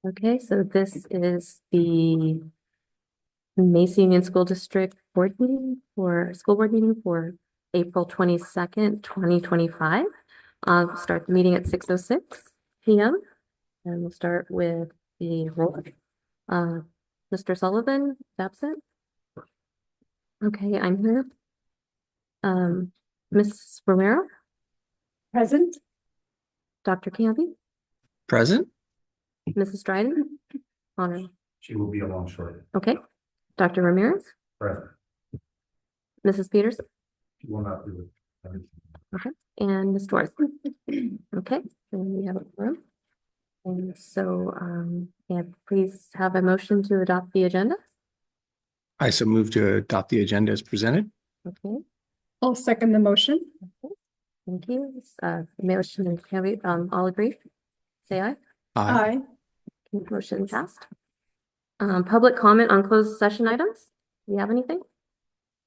Okay, so this is the Mesa Union School District Board meeting for school board meeting for April 22nd, 2025. We'll start the meeting at 6:06 p.m. and we'll start with the roll. Uh, Mr. Sullivan is absent. Okay, I'm here. Ms. Romero, Present. Dr. Camby, Present. Mrs. Dryden, honor. She will be along shortly. Okay, Dr. Ramirez, Present. Mrs. Peters, She will not do it. and Ms. Torres. Okay, and we have a room. And so, yeah, please have a motion to adopt the agenda. I so move to adopt the agenda as presented. Okay, I'll second the motion. thank you. Motion and carry, all agree? Say aye. Aye. Motion passed. Public comment on closed session items. Do you have anything?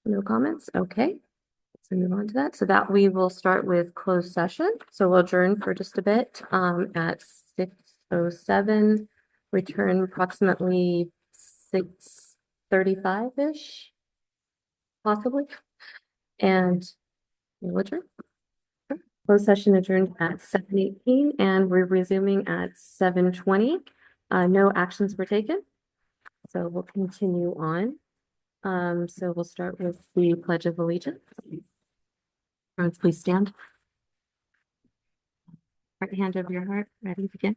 No comments? Okay. So move on to that. So that we will start with closed session. So we'll adjourn for just a bit, at 6:07, return approximately 6:35-ish, possibly. And we'll adjourn. Closed session adjourned at 7:18 and we're resuming at 7:20. No actions were taken. So we'll continue on. So we'll start with the Pledge of Allegiance. Friends, please stand. Right hand over your heart, ready to begin.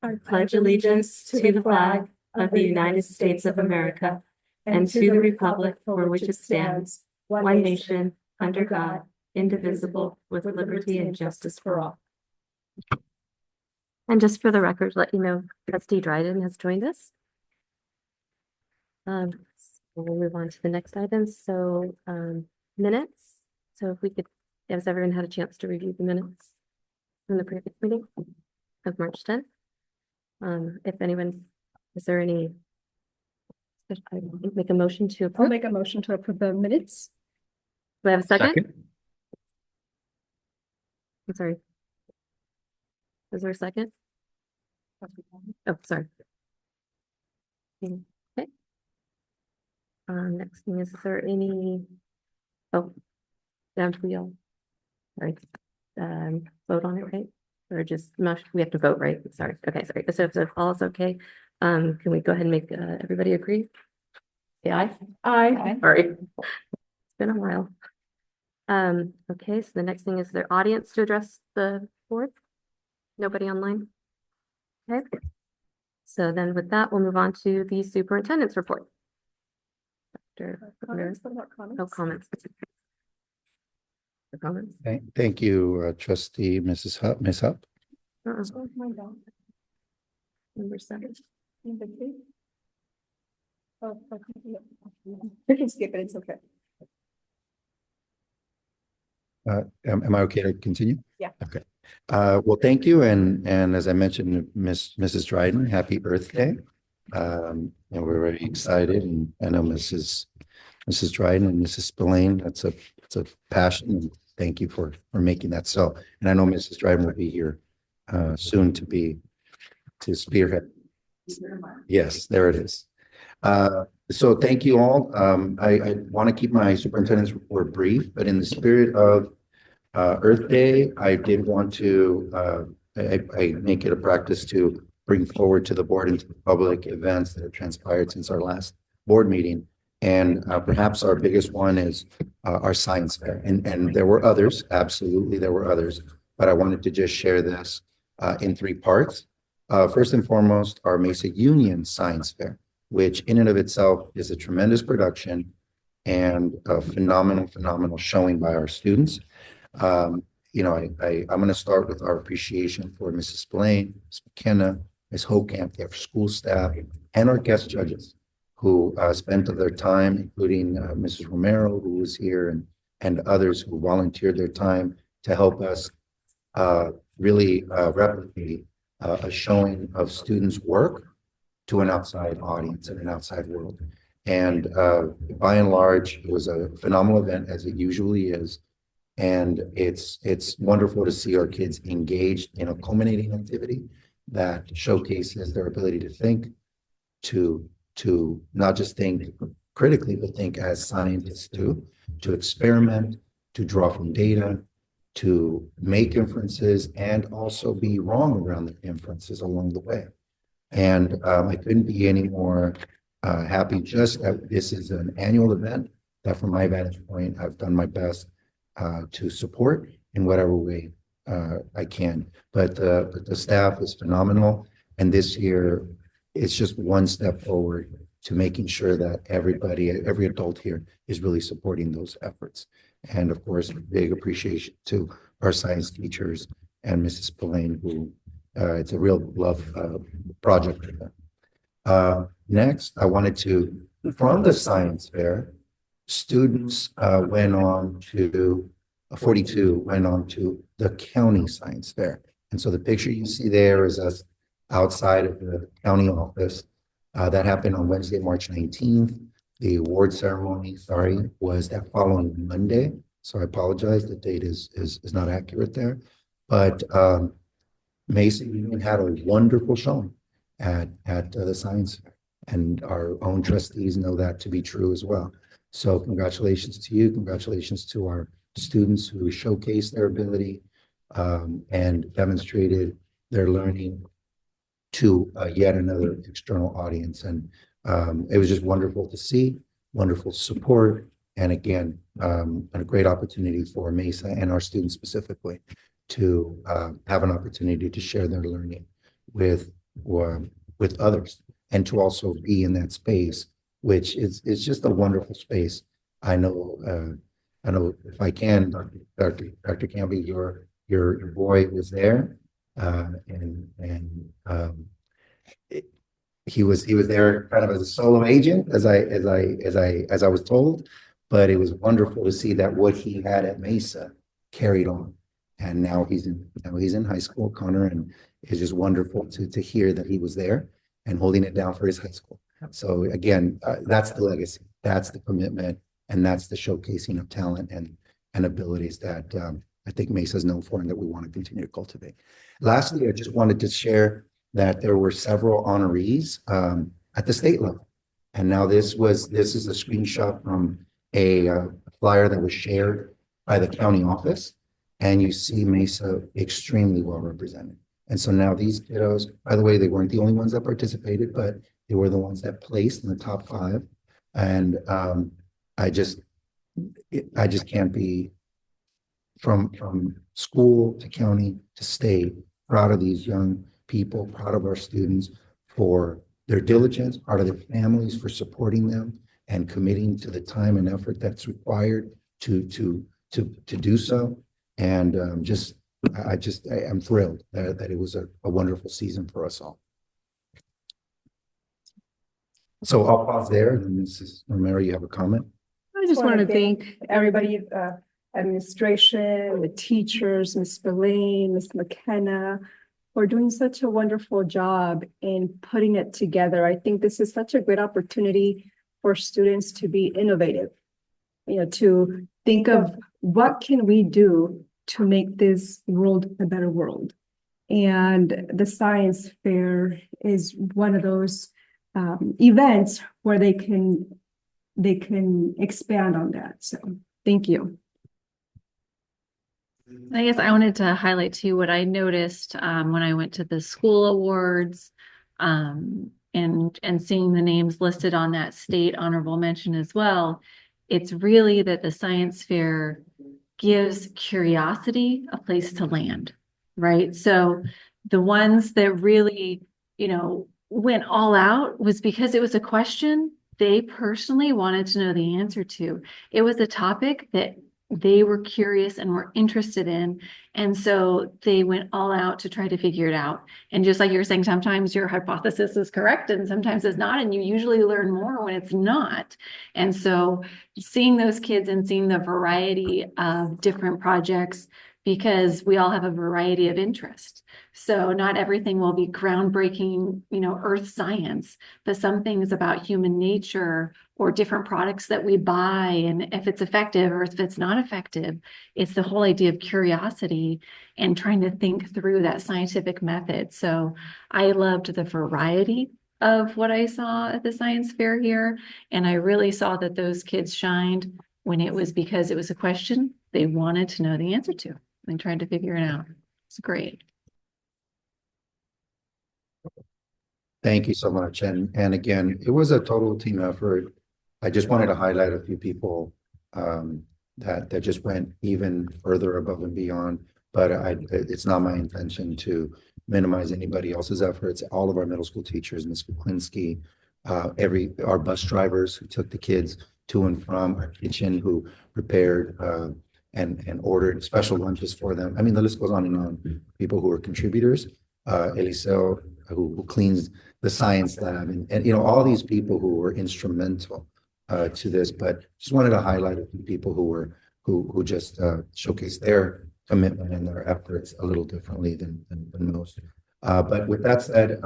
I Pledge allegiance to the flag of the United States of America and to the republic for which it stands, one nation, under God, indivisible, with liberty and justice for all. And just for the record, let you know, Trustee Dryden has joined us. So we'll move on to the next item. So, minutes. So if we could, has everyone had a chance to review the minutes from the previous meeting of March 10th? If anyone, is there any? I make a motion to I'll approve. make a motion to approve the minutes. Do I have a second? I'm sorry. Is there a second? Oh, sorry. Okay. Next thing is there any? Oh, down to we all. Sorry. Vote on it, right? Or just we have to vote, right? Sorry. Okay, sorry. So if all is okay, can we go ahead and make everybody agree? Yeah, Aye. all right. It's been a while. Okay, so the next thing is their audience to address the board. Nobody online? Okay. So then with that, we'll move on to the superintendent's report. Dr. Ramirez. No comments. No comments. Thank you, trustee Ms. Hupp. Number 7. We can skip it, it's okay. Am I okay to continue? Yeah. Okay. Well, thank you. And as I mentioned, Mrs. Dryden, happy Earth Day. And we're very excited. And I know Mrs. Dryden and Mrs. Spillane, it's a passion. And thank you for making that so. And I know Mrs. Dryden will be here soon to spearhead. Yes, there it is. So thank you all. I want to keep my superintendent's report brief, but in the spirit of Earth Day, I did want to I make it a practice to bring forward to the board and to the public events that have transpired since our last board meeting. And perhaps our biggest one is our science fair. And there were others, absolutely there were others, but I wanted to just share this in 3 parts. First and foremost, our Mesa Union Science Fair, which in and of itself is a tremendous production and a phenomenal showing by our students. You know, I'm going to start with our appreciation for Mrs. Spillane, Ms. McKenna, Ms. Hokamp, the school staff, and our guest judges who spent their time, including Mrs. Romero, who was here, and others who volunteered their time to help us really replicate a showing of students' work to an outside audience and an outside world. And by and large, it was a phenomenal event, as it usually is. And it's wonderful to see our kids engaged in a culminating activity that showcases their ability to think, to not just think critically, but think as scientists do, to experiment, to draw from data, to make inferences, and also be wrong around the inferences along the way. And I couldn't be any more happy just that this is an annual event that from my vantage point, I've done my best to support in whatever way I can. But the staff is phenomenal. And this year, it's just one step forward to making sure that everybody, every adult here is really supporting those efforts. And of course, big appreciation to our science teachers and Mrs. Spillane, who it's a real love project for them. Next, I wanted to, from the science fair, students went on to, 42 went on to the county science fair. And so the picture you see there is us outside of the county office. That happened on Wednesday, March 19th. The award ceremony, was that following Monday. So I apologize, the date is not accurate there. But Mesa Union had a wonderful showing at the science fair. And our own trustees know that to be true as well. So congratulations to you. Congratulations to our students who showcased their ability and demonstrated their learning to yet another external audience. And it was just wonderful to see, wonderful support. And again, a great opportunity for Mesa and our students specifically to have an opportunity to share their learning with others and to also be in that space, which is just a wonderful space. I know if I can, Dr. Campbell, your boy was there, he was there kind of as a solo agent, as I was told, but it was wonderful to see that what he had at Mesa carried on, and now he's in high school, Connor, and it's just wonderful to hear that he was there and holding it down for his high school. So again, that's the legacy, that's the commitment, and that's the showcasing of talent and abilities that I think Mesa is known for and that we want to continue to cultivate. Lastly, I just wanted to share that there were several honorees at the state level. And now this is a screenshot from a flyer that was shared by the county office. And you see Mesa extremely well represented. And so now these kiddos, by the way, they weren't the only ones that participated, but they were the ones that placed in the top 5. And I just can't be from school to county to state proud of these young people, proud of our students for their diligence, proud of their families for supporting them and committing to the time and effort that's required to do so. And I'm thrilled that it was a wonderful season for us all. So I'll pause there. And Mrs. Romero, you have a comment? I just want to thank everybody, administration, the teachers, Ms. Spillane, Ms. McKenna, for doing such a wonderful job in putting it together. I think this is such a great opportunity for students to be innovative, to think of what can we do to make this world a better world. And the science fair is one of those events where they can expand on that. So thank you. I guess I wanted to highlight too what I noticed when I went to the school awards and seeing the names listed on that state honorable mention as well. It's really that the science fair gives curiosity a place to land, right? So the ones that really, went all out was because it was a question they personally wanted to know the answer to. It was a topic that they were curious and were interested in. And so they went all out to try to figure it out. And just like you were saying, sometimes your hypothesis is correct and sometimes it's not. And you usually learn more when it's not. And so seeing those kids and seeing the variety of different projects because we all have a variety of interest. So not everything will be groundbreaking, earth science, but some things about human nature or different products that we buy, and if it's effective or if it's not effective. It's the whole idea of curiosity and trying to think through that scientific method. So I loved the variety of what I saw at the science fair here. And I really saw that those kids shined when it was because it was a question they wanted to know the answer to and tried to figure it out. It's great. Thank you so much. And again, it was a total team effort. I just wanted to highlight a few people that just went even further above and beyond. But it's not my intention to minimize anybody else's efforts. All of our middle school teachers, Ms. Kuklinski, our bus drivers who took the kids to and from our kitchen, who prepared and ordered special lunches for them. I mean, the list goes on and on. People who are contributors, Eliseo, who cleans the science lab, and all these people who were instrumental to this. But just wanted to highlight a few people who just showcased their commitment and their efforts a little differently than most. But with that said,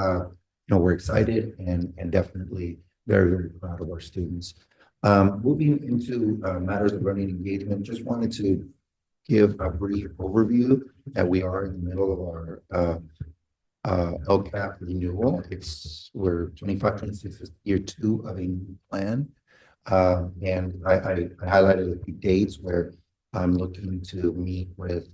we're excited and definitely very, very proud of our students. Moving into matters of learning engagement, just wanted to give a brief overview that we are in the middle of our LCAP renewal. We're 25-26 is year 2 of a new plan. And I highlighted a few dates where I'm looking to meet with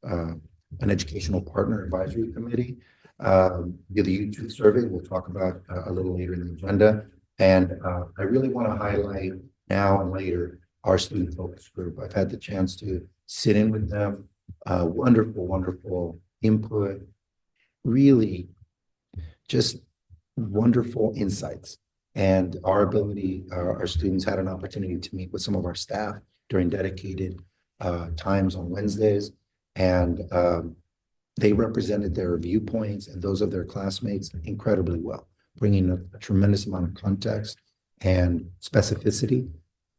an educational partner advisory committee. The YouTube survey we'll talk about a little later in the agenda. And I really want to highlight now and later our student focus group. I've had the chance to sit in with them. Wonderful, wonderful input. Really just wonderful insights. And our ability, our students had an opportunity to meet with some of our staff during dedicated times on Wednesdays. And they represented their viewpoints and those of their classmates incredibly well, bringing a tremendous amount of context and specificity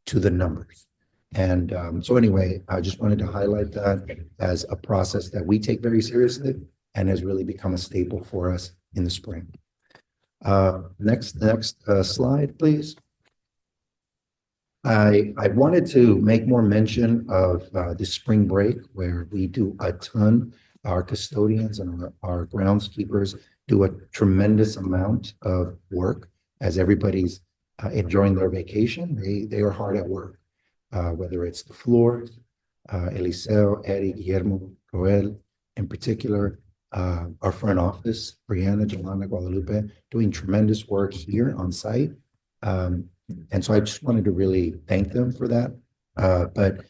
to the numbers. And so anyway, I just wanted to highlight that as a process that we take very seriously and has really become a staple for us in the spring. Next slide, please. I wanted to make more mention of the spring break, where we do a ton. Our custodians and our groundskeepers do a tremendous amount of work as everybody's enjoying their vacation. They are hard at work, whether it's the floors, Eliseo, Eddie, Guillermo, Joel, in particular, our front office, Brianna, Jolanda, Guadalupe, doing tremendous work here on site. And so I just wanted to really thank them for that. But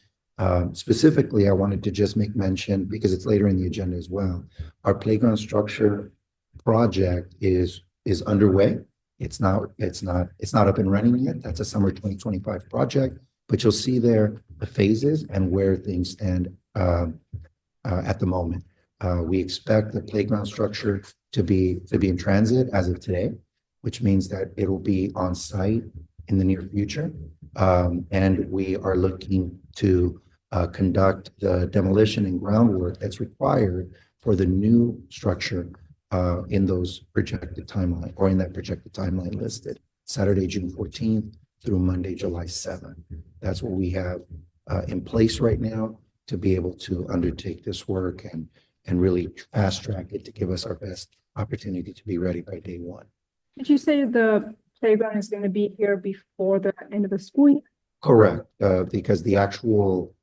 specifically, I wanted to just make mention, because it's later in the agenda as well, our playground structure project is underway. It's not up and running yet. That's a summer 2025 project, but you'll see there the phases and where things stand at the moment. We expect the playground structure to be in transit as of today, which means that it will be on site in the near future. And we are looking to conduct the demolition and groundwork that's required for the new structure in those projected timeline, or in that projected timeline listed, Saturday, June 14th through Monday, July 7th. That's what we have in place right now to be able to undertake this work and really fast track it to give us our best opportunity to be ready by day 1. Did you say the playground is going to be here before the end of the school year? Correct, because the actual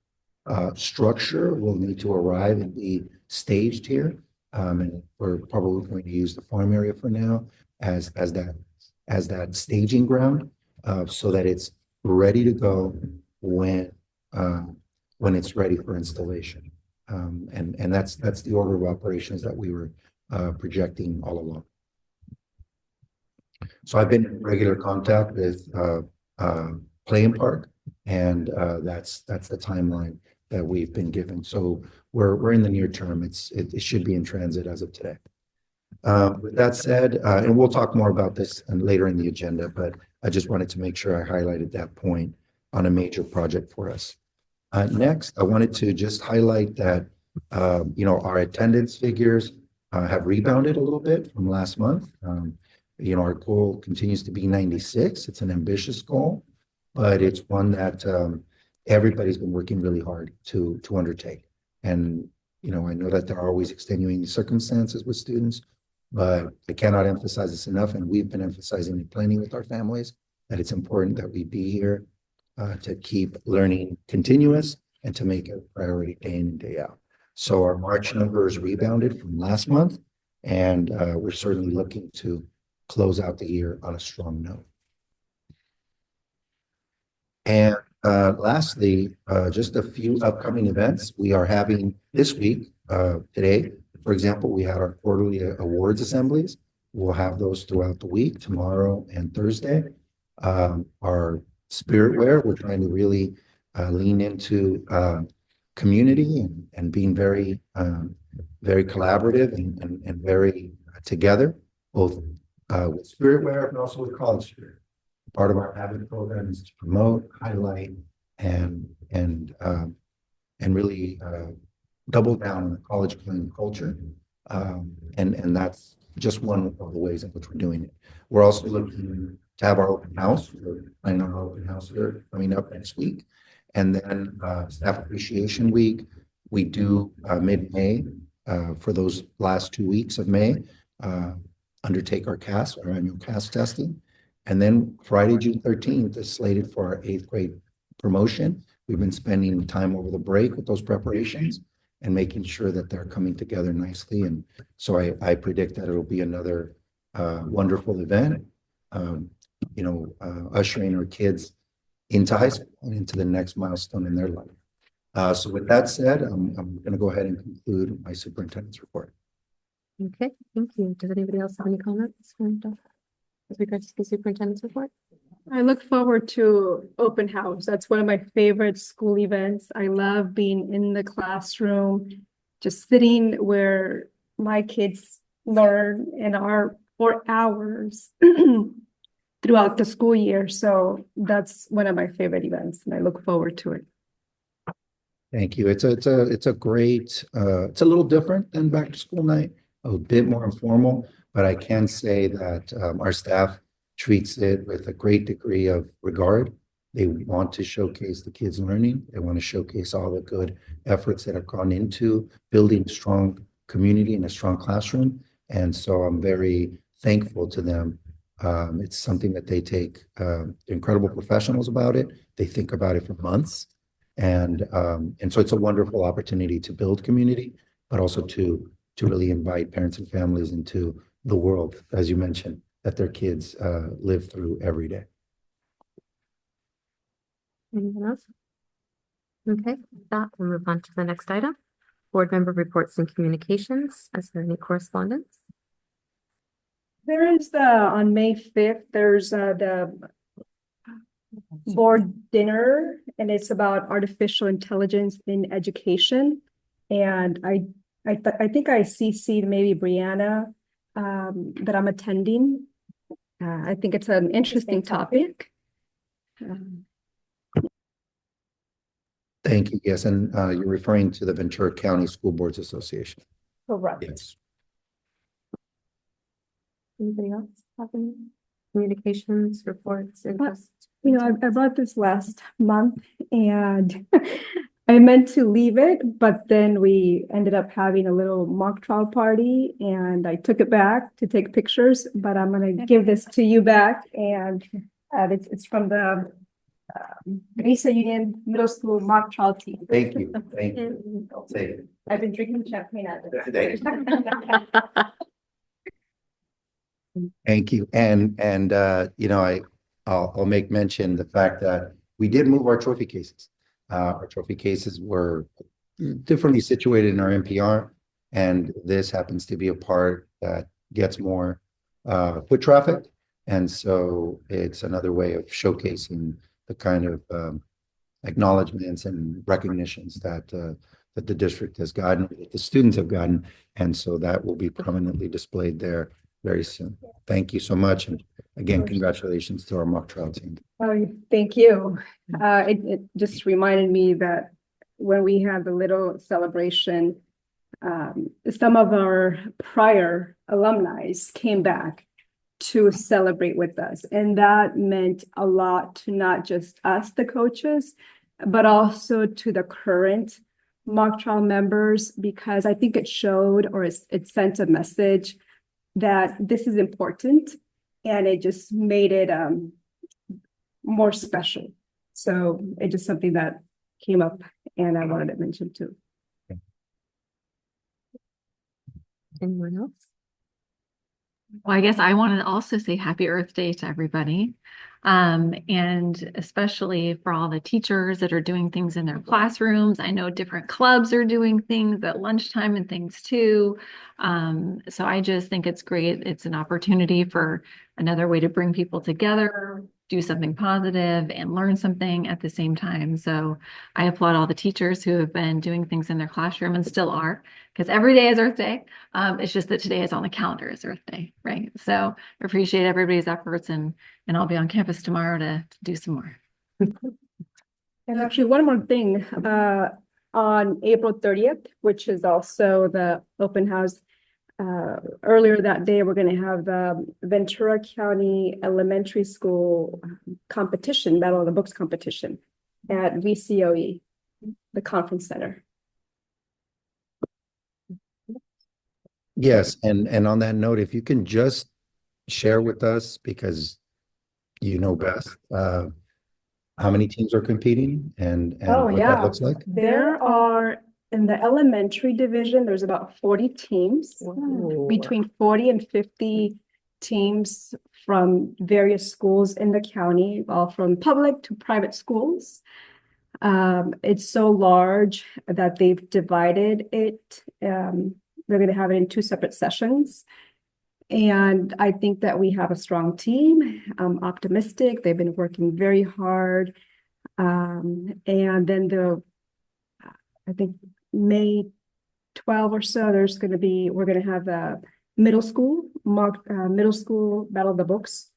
structure will need to arrive and be staged here. And we're probably going to use the farm area for now as that staging ground, so that it's ready to go when it's ready for installation. And that's the order of operations that we were projecting all along. So I've been in regular contact with Play and Park, and that's the timeline that we've been given. So we're in the near term. It should be in transit as of today. With that said, and we'll talk more about this later in the agenda, but I just wanted to make sure I highlighted that point on a major project for us. Next, I wanted to just highlight that Our attendance figures have rebounded a little bit from last month. Our goal continues to be 96. It's an ambitious goal, but it's one that everybody's been working really hard to undertake. And, I know that there are always extenuating circumstances with students, but I cannot emphasize this enough. And we've been emphasizing and planning with our families that it's important that we be here to keep learning continuous and to make it a priority day in and day out. So our March numbers rebounded from last month, and we're certainly looking to close out the year on a strong note. And lastly, just a few upcoming events we are having this week. Today, for example, we had our quarterly awards assemblies. We'll have those throughout the week, tomorrow and Thursday. Our spirit wear, we're trying to really lean into community and being very, very collaborative and very together, both with spirit wear and also with college spirit. Part of our habit program is to promote, highlight, and really double down on the college clean culture. And that's just one of the ways in which we're doing it. We're also looking to have our open house. We're planning our open house here coming up next week. And then Staff Appreciation Week, we do mid-May for those last 2 weeks of May, undertake our annual CAS testing. And then Friday, June 13th is slated for our 8th grade promotion. We've been spending time over the break with those preparations and making sure that they're coming together nicely. And so I predict that it'll be another wonderful event, ushering our kids into high school and into the next milestone in their life. So with that said, I'm going to go ahead and conclude my superintendent's report. Okay, thank you. Does anybody else have any comments with regards to the superintendent's report? I look forward to open house. That's one of my favorite school events. I love being in the classroom, just sitting where my kids learn and are for hours throughout the school year. So that's one of my favorite events, and I look forward to it. Thank you. It's a great, it's a little different than back to school night, a bit more informal, but I can say that our staff treats it with a great degree of regard. They want to showcase the kids' learning. They want to showcase all the good efforts that have gone into building a strong community and a strong classroom. And so I'm very thankful to them. It's something that they take incredible professionals about it. They think about it for months. And so it's a wonderful opportunity to build community, but also to really invite parents and families into the world, as you mentioned, that their kids live through every day. Anyone else? Okay, with that, we'll move on to the next item. Board member reports and communications. Is there any correspondence? There is on May 5th, there's the board dinner, and it's about artificial intelligence in education. And I think I CC'd maybe Brianna that I'm attending. I think it's an interesting topic. Thank you. Yes, and you're referring to the Ventura County School Boards Association. Correct. Yes. Anybody else have any communications, reports, interest? I brought this last month, and I meant to leave it, but then we ended up having a little mock trial party, and I took it back to take pictures, but I'm going to give this to you back. And it's from the Mesa Union Middle School mock trial team. Thank you. Thank you. I'll take it. I've been drinking champagne at it. Thank you. And I'll make mention the fact that we did move our trophy cases. Our trophy cases were differently situated in our NPR, and this happens to be a part that gets more foot traffic. And so it's another way of showcasing the kind of acknowledgements and recognitions that the district has gotten, that the students have gotten. And so that will be prominently displayed there very soon. Thank you so much. And again, congratulations to our mock trial team. Oh, thank you. It just reminded me that when we had the little celebration some of our prior alumni came back to celebrate with us. And that meant a lot to not just us, the coaches, but also to the current mock trial members, because I think it showed, or it sent a message that this is important, and it just made it more special. So it's just something that came up and I wanted to mention too. Anyone else? Well, I guess I want to also say Happy Earth Day to everybody. And especially for all the teachers that are doing things in their classrooms. I know different clubs are doing things at lunchtime and things too. So I just think it's great. It's an opportunity for another way to bring people together, do something positive and learn something at the same time. So I applaud all the teachers who have been doing things in their classroom and still are, because every day is Earth Day. It's just that today is on the calendar as Earth Day, right? So I appreciate everybody's efforts, and I'll be on campus tomorrow to do some more. And actually, one more thing, on April 30th, which is also the open house, earlier that day, we're going to have the Ventura County Elementary School competition, Battle of the Books competition at VCOE, the conference center. Yes, and on that note, if you can just share with us, because you know best, how many teams are competing and Oh, what yeah. that looks like? There are, in the elementary division, there's about 40 teams, between 40 and 50 teams from various schools in the county, all from public to private schools. It's so large that they've divided it. They're going to have it in 2 separate sessions. And I think that we have a strong team. I'm optimistic. They've been working very hard. And then I think May 12 or so, we're going to have the middle school Battle of the Books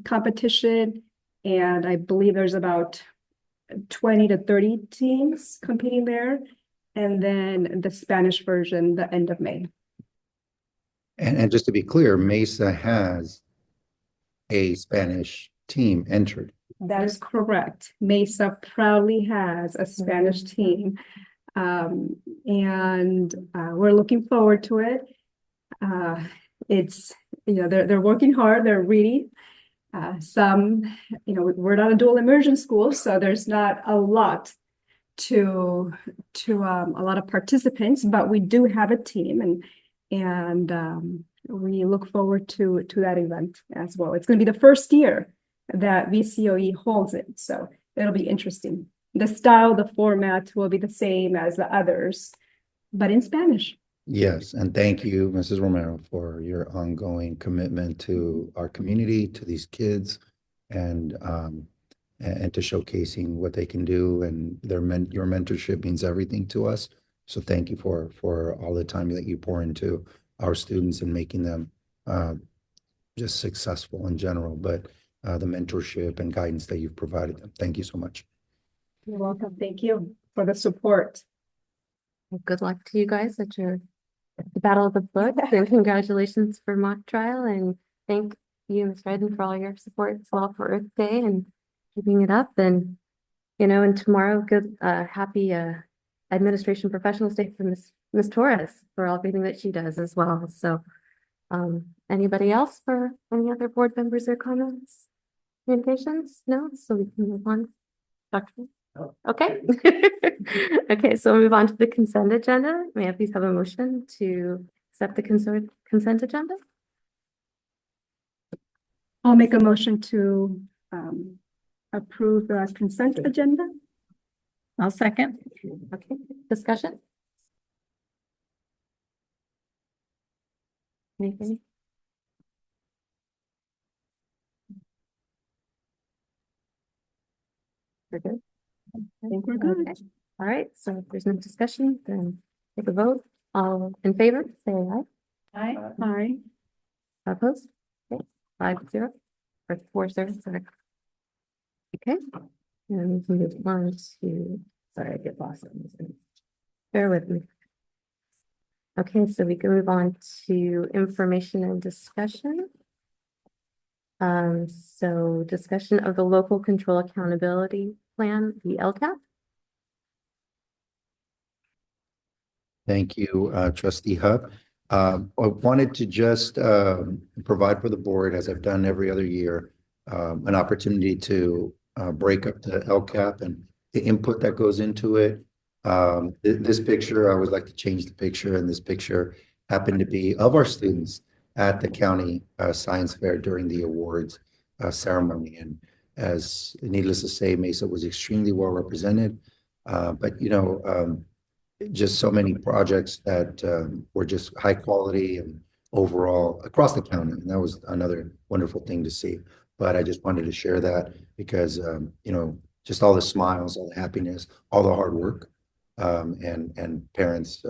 competition. And I believe there's about 20 to 30 teams competing there. And then the Spanish version, the end of May. And just to be clear, Mesa has a Spanish team entered. That is correct. Mesa proudly has a Spanish team. And we're looking forward to it. It's, they're working hard, they're reading. We're not a dual immersion school, so there's not a lot to a lot of participants, but we do have a team, and we look forward to that event as well. It's going to be the first year that VCOE holds it, so it'll be interesting. The style, the format will be the same as the others, but in Spanish. Yes, and thank you, Mrs. Romero, for your ongoing commitment to our community, to these kids, and to showcasing what they can do, and your mentorship means everything to us. So thank you for all the time that you pour into our students and making them just successful in general, but the mentorship and guidance that you've provided them. Thank you so much. You're welcome. Thank you for the support. Well, good luck to you guys at the Battle of the Books, and congratulations for mock trial, and thank you, Ms. Redden, for all your support as well for Earth Day and keeping it up. And and tomorrow, good happy Administration Professionals Day for Ms. Torres for everything that she does as well. So anybody else for any other board members or comments, communications? No, so we can move on. Dr. Okay. Okay, so we'll move on to the consent agenda. May I please have a motion to accept the consent agenda? I'll make a motion to approve the consent agenda. I'll second. Okay, discussion? Anything? We're good? I think we're good. Okay. All right, so if there's no discussion, then take a vote. All in favor, say aye. Aye. Aye. Opposed? Okay, 5-0 or 4-0, sorry. Okay, and we can move on to, sorry, I get lost on this. Bear with me. Okay, so we can move on to information and discussion. So discussion of the local control accountability plan, the LCAP. Thank you, trustee Hub. I wanted to just provide for the board, as I've done every other year, an opportunity to break up the LCAP and the input that goes into it. This picture, I would like to change the picture, and this picture happened to be of our students at the county science fair during the awards ceremony. And as needless to say, Mesa was extremely well represented. But you know, just so many projects that were just high quality and overall across the county. And that was another wonderful thing to see. But I just wanted to share that because, you know, just all the smiles, all the happiness, all the hard work, and parents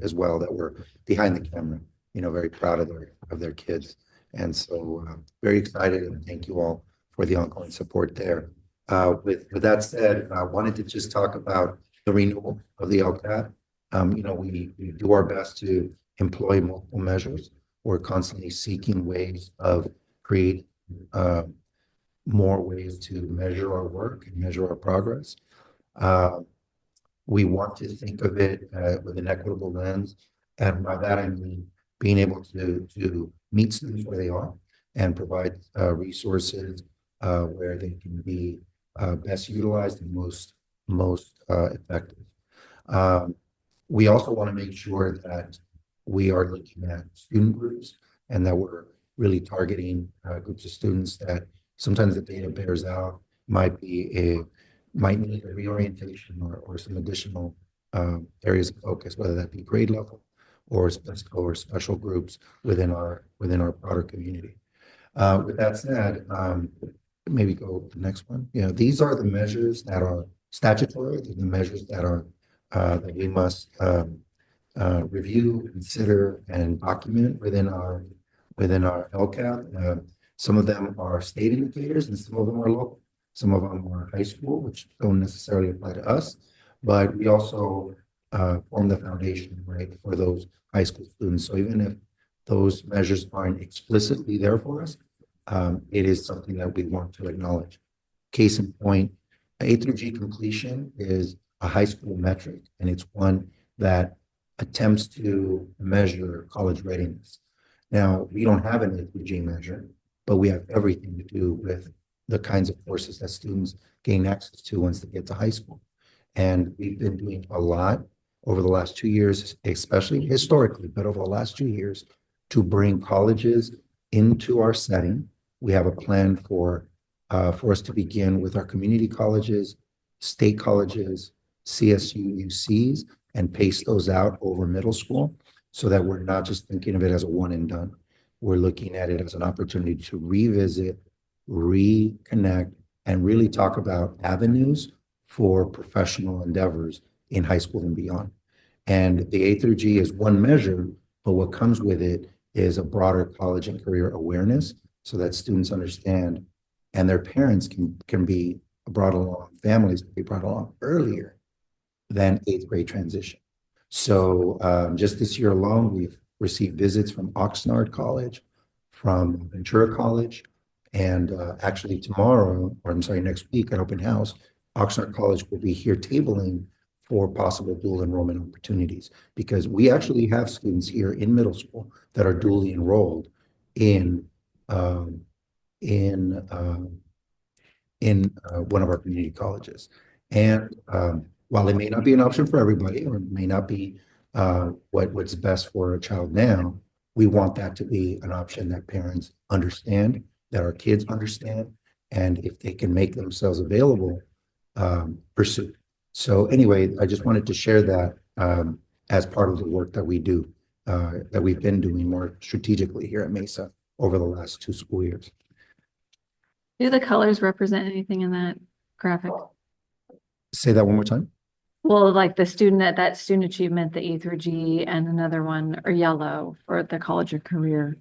as well that were behind the camera, you know, very proud of their kids. And so very excited, and thank you all for the ongoing support there. With that said, I wanted to just talk about the renewal of the LCAP. You know, we do our best to employ multiple measures. We're constantly seeking ways of creating more ways to measure our work and measure our progress. We want to think of it with an equitable lens. And by that, I mean being able to meet students where they are and provide resources where they can be best utilized and most effective. We also want to make sure that we are looking at student groups and that we're really targeting groups of students that sometimes the data bears out might need a reorientation or some additional areas of focus, whether that be grade level or special groups within our broader community. With that said, maybe go to the next one. You know, these are the measures that are statutory. They're the measures that are that we must review, consider, and document within our LCAP. Some of them are state indicators, and some of them are local. Some of them are high school, which don't necessarily apply to us, but we also form the foundation, right, for those high school students. So even if those measures aren't explicitly there for us, it is something that we want to acknowledge. Case in point, A through G completion is a high school metric, and it's one that attempts to measure college readiness. Now, we don't have an A through G measure, but we have everything to do with the kinds of courses that students gain access to once they get to high school. And we've been doing a lot over the last 2 years, especially historically, but over the last 2 years to bring colleges into our setting. We have a plan for us to begin with our community colleges, state colleges, CSU, UCs, and pace those out over middle school so that we're not just thinking of it as a one and done. We're looking at it as an opportunity to revisit, reconnect, and really talk about avenues for professional endeavors in high school and beyond. And the A through G is one measure, but what comes with it is a broader college and career awareness so that students understand and their parents can be brought along, families can be brought along earlier than 8th grade transition. So just this year alone, we've received visits from Oxnard College, from Ventura College, and actually tomorrow, or I'm sorry, next week at Open House, Oxnard College will be here tabling for possible dual enrollment opportunities because we actually have students here in middle school that are dually enrolled in one of our community colleges. And while it may not be an option for everybody, or it may not be what's best for a child now, we want that to be an option that parents understand, that our kids understand, and if they can make themselves available, pursue. So anyway, I just wanted to share that as part of the work that we do, that we've been doing more strategically here at Mesa over the last 2 school years. Do the colors represent anything in that graphic? Say that one more time. Well, like the that student achievement, the A through G, and another one are yellow for the college or career.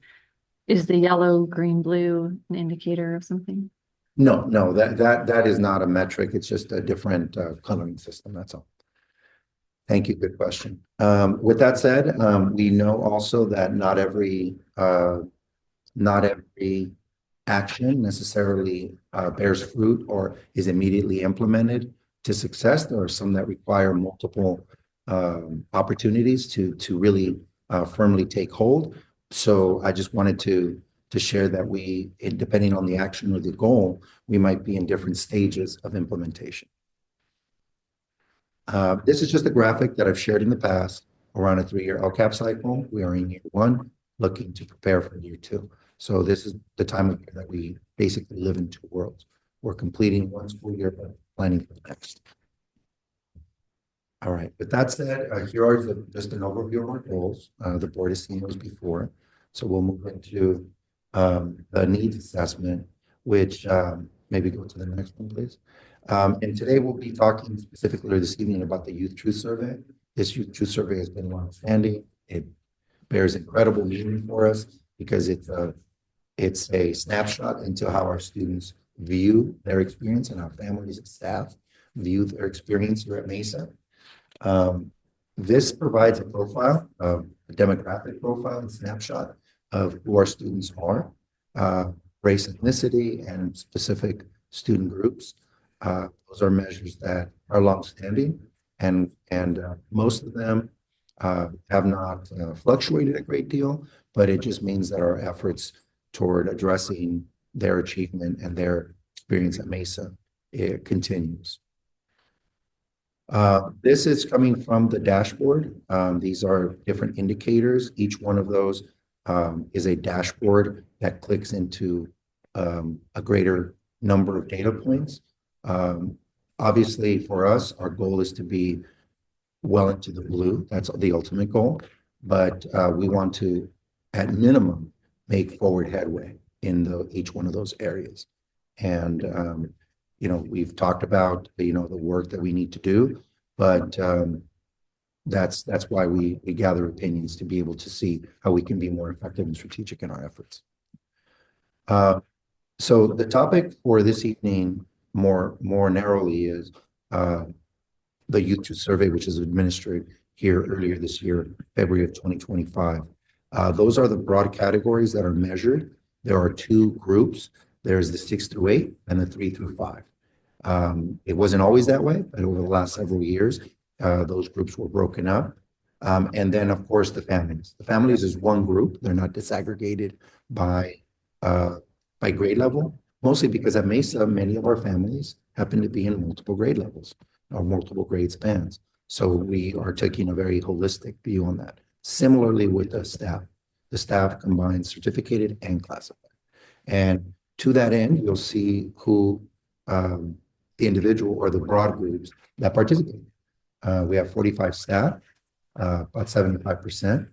Is the yellow, green, blue an indicator of something? No, that is not a metric. It's just a different coloring system. That's all. Thank you. Good question. With that said, we know also that not every action necessarily bears fruit or is immediately implemented to success. There are some that require multiple opportunities to really firmly take hold. So I just wanted to share that depending on the action or the goal, we might be in different stages of implementation. This is just a graphic that I've shared in the past around a 3-year LCAP cycle. We are in year 1, looking to prepare for year 2. So this is the time of year that we basically live in 2 worlds. We're completing 1 school year, but planning for the next. All right. With that said, here are just an overview of our goals. The board has seen those before. So we'll move into the needs assessment, which maybe go to the next one, please. And today we'll be talking specifically this evening about the Youth Truth Survey. This Youth Truth Survey has been long-standing. It bears incredible meaning for us because it's a snapshot into how our students view their experience and our families and staff view their experience here at Mesa. This provides a profile, a demographic profile and snapshot of who our students are, race, ethnicity, and specific student groups. Those are measures that are longstanding, and most of them have not fluctuated a great deal, but it just means that our efforts toward addressing their achievement and their experience at Mesa, it continues. This is coming from the dashboard. These are different indicators. Each one of those is a dashboard that clicks into a greater number of data points. Obviously, for us, our goal is to be well into the blue. That's the ultimate goal. But we want to, at minimum, make forward headway in each one of those areas. And we've talked about the work that we need to do, but that's why we gather opinions to be able to see how we can be more effective and strategic in our efforts. So the topic for this evening, more narrowly, is the Youth Truth Survey, which is administered here earlier this year, February of 2025. Those are the broad categories that are measured. There are 2 groups. There's the 6 through 8 and the 3 through 5. It wasn't always that way, but over the last several years, those groups were broken up. And then, of course, the families. The families is one group. They're not disaggregated by grade level, mostly because at Mesa, many of our families happen to be in multiple grade levels or multiple grade spans. So we are taking a very holistic view on that. Similarly with the staff. The staff combines certificated and classified. And to that end, you'll see who the individual or the broad groups that participate. We have 45 staff, about 75%,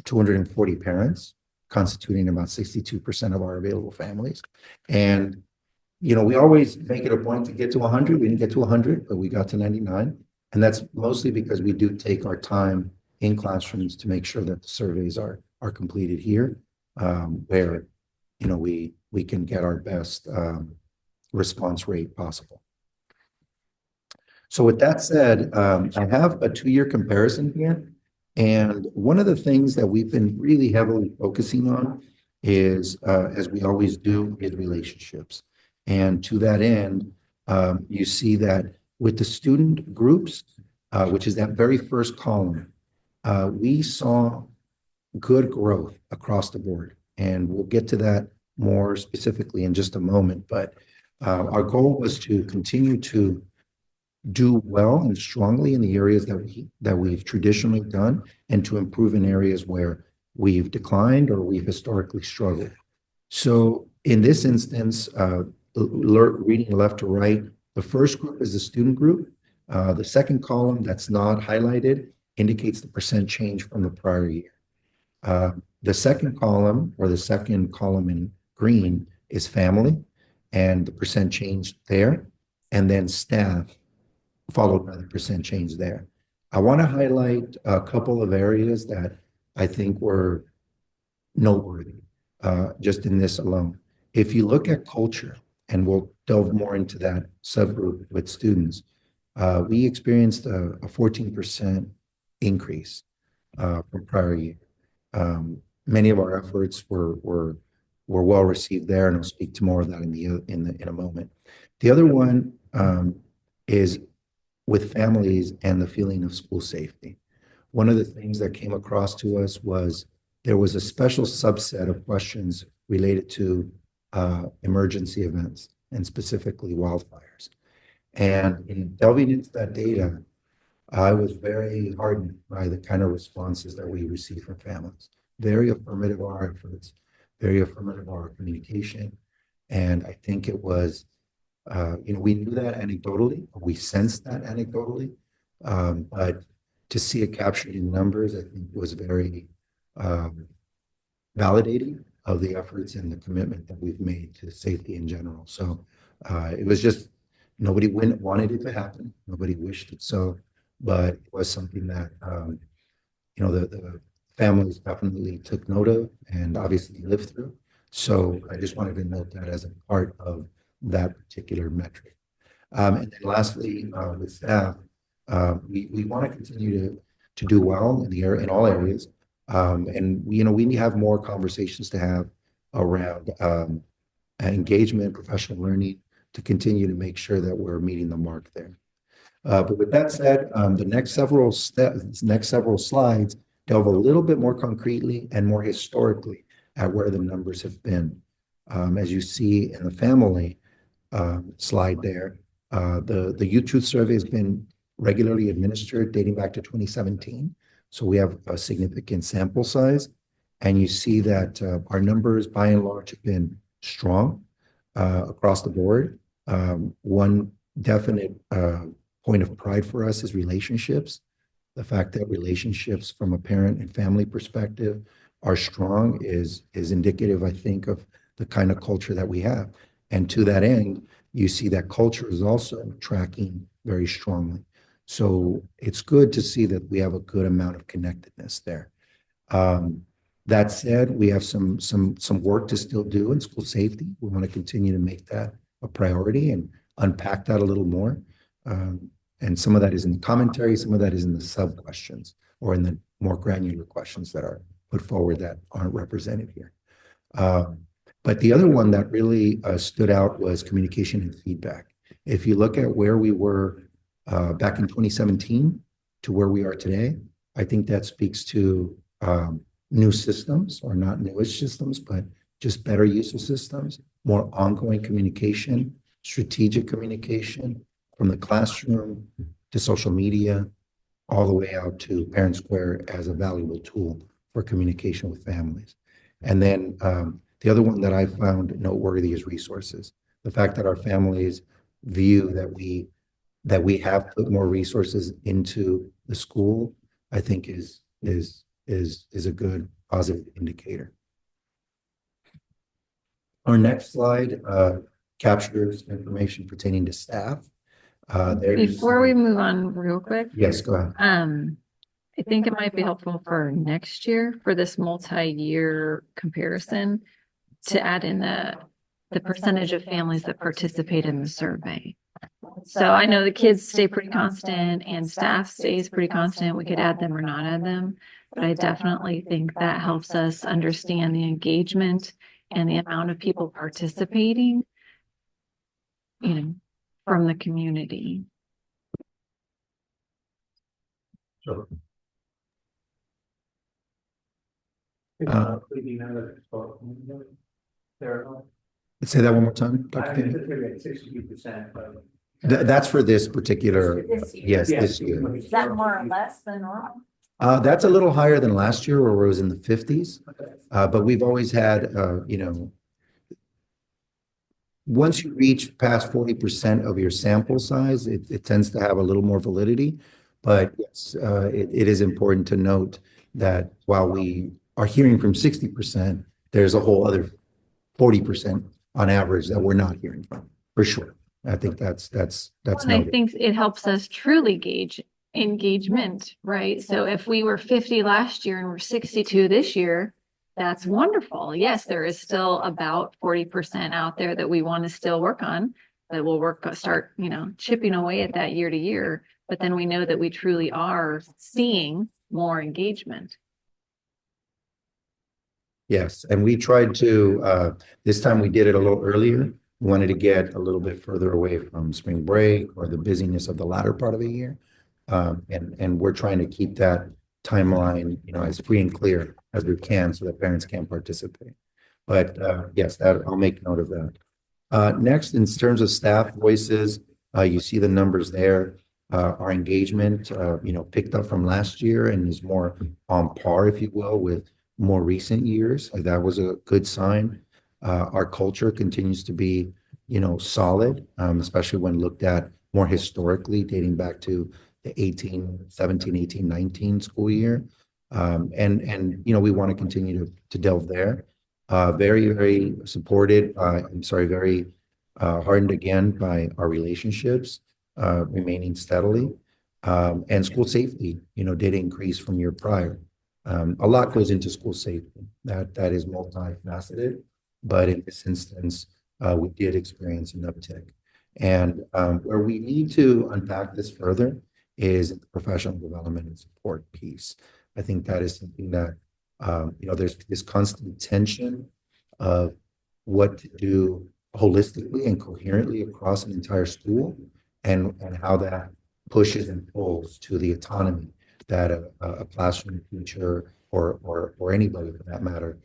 240 parents, constituting about 62% of our available families. And, we always make it a point to get to 100. We didn't get to 100, but we got to 99. And that's mostly because we do take our time in classrooms to make sure that the surveys are completed here, where, we can get our best response rate possible. So with that said, I have a 2-year comparison here. And one of the things that we've been really heavily focusing on is, as we always do, is relationships. And to that end, you see that with the student groups, which is that very first column, we saw good growth across the board. And we'll get to that more specifically in just a moment. But our goal was to continue to do well and strongly in the areas that we've traditionally done, and to improve in areas where we've declined or we've historically struggled. So in this instance, reading left to right, the first group is the student group. The second column that's not highlighted indicates the percent change from the prior year. The second column, or the second column in green, is family and the percent change there, and then staff, followed by the percent change there. I want to highlight a couple of areas that I think were noteworthy, just in this alone. If you look at culture, and we'll delve more into that subgroup with students, we experienced a 14% increase from prior year. Many of our efforts were well received there, and I'll speak to more of that in a moment. The other one is with families and the feeling of school safety. One of the things that came across to us was there was a special subset of questions related to emergency events and specifically wildfires. And in delving into that data, I was very heartened by the kind of responses that we received from families. Very affirmative of our efforts, very affirmative of our communication. And I think it was, we knew that anecdotally, we sensed that anecdotally, but to see it captured in numbers, I think was very validating of the efforts and the commitment that we've made to safety in general. So it was just, nobody wanted it to happen. Nobody wished it so, but it was something that, the families definitely took note of and obviously lived through. So I just wanted to note that as a part of that particular metric. And then lastly, with staff, we want to continue to do well in all areas. And we have more conversations to have around engagement, professional learning, to continue to make sure that we're meeting the mark there. But with that said, the next several slides delve a little bit more concretely and more historically at where the numbers have been. As you see in the family slide there, the Youth Truth Survey has been regularly administered dating back to 2017. So we have a significant sample size. And you see that our numbers by and large have been strong across the board. One definite point of pride for us is relationships. The fact that relationships from a parent and family perspective are strong is indicative, I think, of the kind of culture that we have. And to that end, you see that culture is also tracking very strongly. So it's good to see that we have a good amount of connectedness there. That said, we have some work to still do in school safety. We want to continue to make that a priority and unpack that a little more. And some of that is in the commentary, some of that is in the sub questions or in the more granular questions that are put forward that aren't represented here. But the other one that really stood out was communication and feedback. If you look at where we were back in 2017 to where we are today, I think that speaks to new systems, or not newish systems, but just better use of systems, more ongoing communication, strategic communication from the classroom to social media, all the way out to Parent Square as a valuable tool for communication with families. And then the other one that I found noteworthy is resources. The fact that our families view that we have put more resources into the school, I think is a good positive indicator. Our next slide captures information pertaining to staff. Before we move on real quick. Yes, go ahead. I think it might be helpful for next year for this multi-year comparison to add in the percentage of families that participate in the survey. So I know the kids stay pretty constant and staff stays pretty constant. We could add them or not add them, but I definitely think that helps us understand the engagement and the amount of people participating, from the community. Sure. Say that one more time, Dr. King. 62%. That's for this particular, This year. yes, this year. Is that more or less than normal? That's a little higher than last year where it was in the 50s. But we've always had, once you reach past 40% of your sample size, it tends to have a little more validity. But yes, it is important to note that while we are hearing from 60%, there's a whole other 40% on average that we're not hearing from, for sure. I think that's And I think it helps us truly gauge engagement, right? So if we were 50 last year and we're 62 this year, that's wonderful. Yes, there is still about 40% out there that we want to still work on, that we'll start, chipping away at that year to year. but then we know that we truly are seeing more engagement. Yes, and we tried to, this time we did it a little earlier. We wanted to get a little bit further away from spring break or the busyness of the latter part of the year. And we're trying to keep that timeline, as free and clear as we can so that parents can participate. But yes, that I'll make note of that. Next, in terms of staff voices, you see the numbers there. Our engagement, picked up from last year and is more on par, if you will, with more recent years. That was a good sign. Our culture continues to be, solid, especially when looked at more historically, dating back to the 17, 18, 19 school year. And we want to continue to delve there. Very, very supported, very hardened again by our relationships, remaining steadily. And school safety, did increase from year prior. A lot goes into school safety. That is multifaceted, but in this instance, we did experience an uptick. And where we need to unpack this further is the professional development and support piece. I think that is something that there's this constant tension of what to do holistically and coherently across an entire school, and how that pushes and pulls to the autonomy that a classroom teacher or anybody for that matter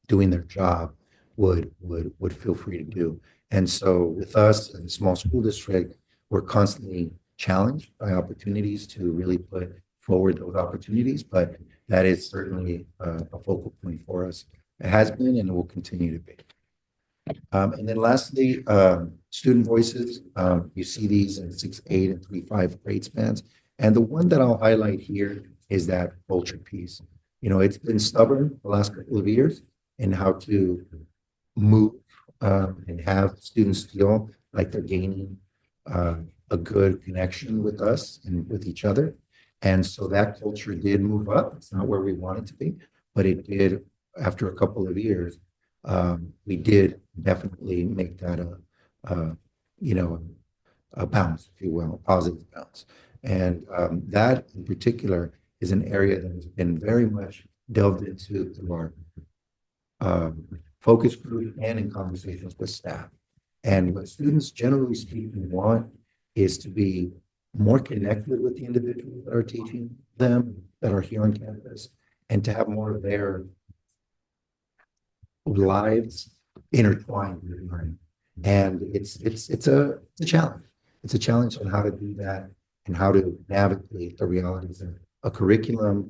doing their job would feel free to do. And so with us in a small school district, we're constantly challenged by opportunities to really put forward those opportunities, but that is certainly a focal point for us. It has been and it will continue to be. And then lastly, student voices. You see these in 6-8 and 3-5 grade spans. And the one that I'll highlight here is that culture piece. It's been stubborn the last couple of years in how to move and have students feel like they're gaining a good connection with us and with each other. And so that culture did move up. It's not where we want it to be, but it did after a couple of years. We did definitely make that a bounce, if you will, a positive bounce. And that in particular is an area that has been very much delved into through our focus group and in conversations with staff. And what students generally speaking want is to be more connected with the individuals that are teaching them, that are here on campus, and to have more of their lives intertwined with learning. And it's a challenge. It's a challenge on how to do that and how to navigate the realities of a curriculum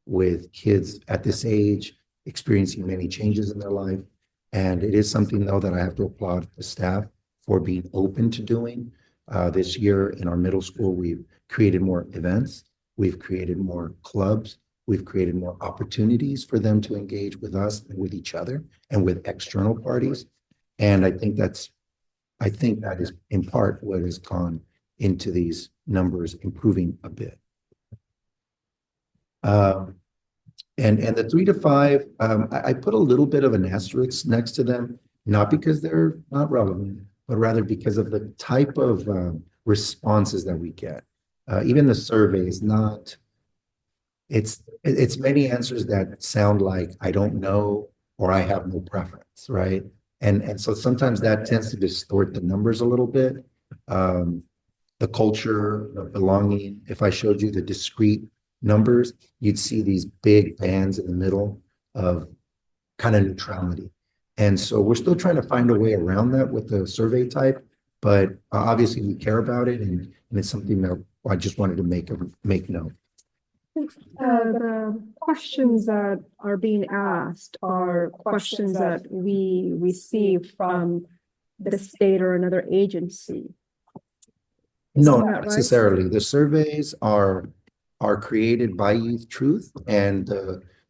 with kids at this age experiencing many changes in their life. And it is something, though, that I have to applaud the staff for being open to doing. This year in our middle school, we've created more events. We've created more clubs. We've created more opportunities for them to engage with us and with each other and with external parties. And I think that is in part what has gone into these numbers improving a bit. And the 3 to 5, I put a little bit of an asterisk next to them, not because they're not relevant, but rather because of the type of responses that we get. Even the survey is not, it's many answers that sound like I don't know or I have no preference, right? And so sometimes that tends to distort the numbers a little bit. The culture, the belonging. If I showed you the discrete numbers, you'd see these big bands in the middle of kind of neutrality. And so we're still trying to find a way around that with the survey type, but obviously we care about it, and it's something that I just wanted to make note. The questions that are being asked are questions that we receive from the state or another agency. No, Isn't that not right? necessarily. The surveys are created by Youth Truth, and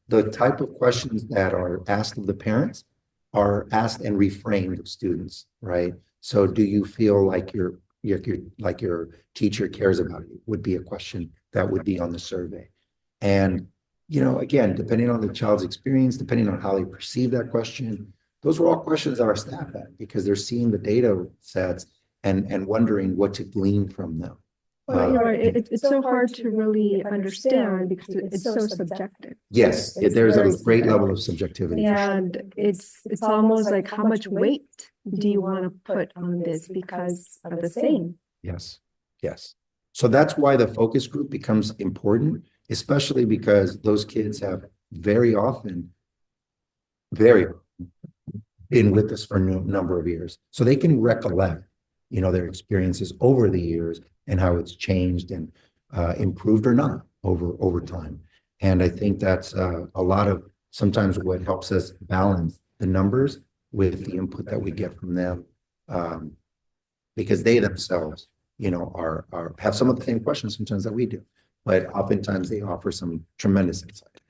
the type of questions that are asked of the parents are asked and reframed of students, right? So do you feel like your teacher cares about you would be a question that would be on the survey. And, again, depending on the child's experience, depending on how they perceive that question, those are all questions that our staff had because they're seeing the data sets and wondering what to glean from them. Well, it's so hard to really understand because it's so subjective. Yes, It's there's a very great level of subjective. subjectivity. And it's almost like how much weight do you want to put on this because of the same? Yes, yes. So that's why the focus group becomes important, especially because those kids have very often, very often been with us for a number of years. So they can recollect, their experiences over the years and how it's changed and improved or not over time. And I think that's a lot of sometimes what helps us balance the numbers with the input that we get from them, because they themselves, have some of the same questions sometimes that we do, but oftentimes they offer some tremendous insight.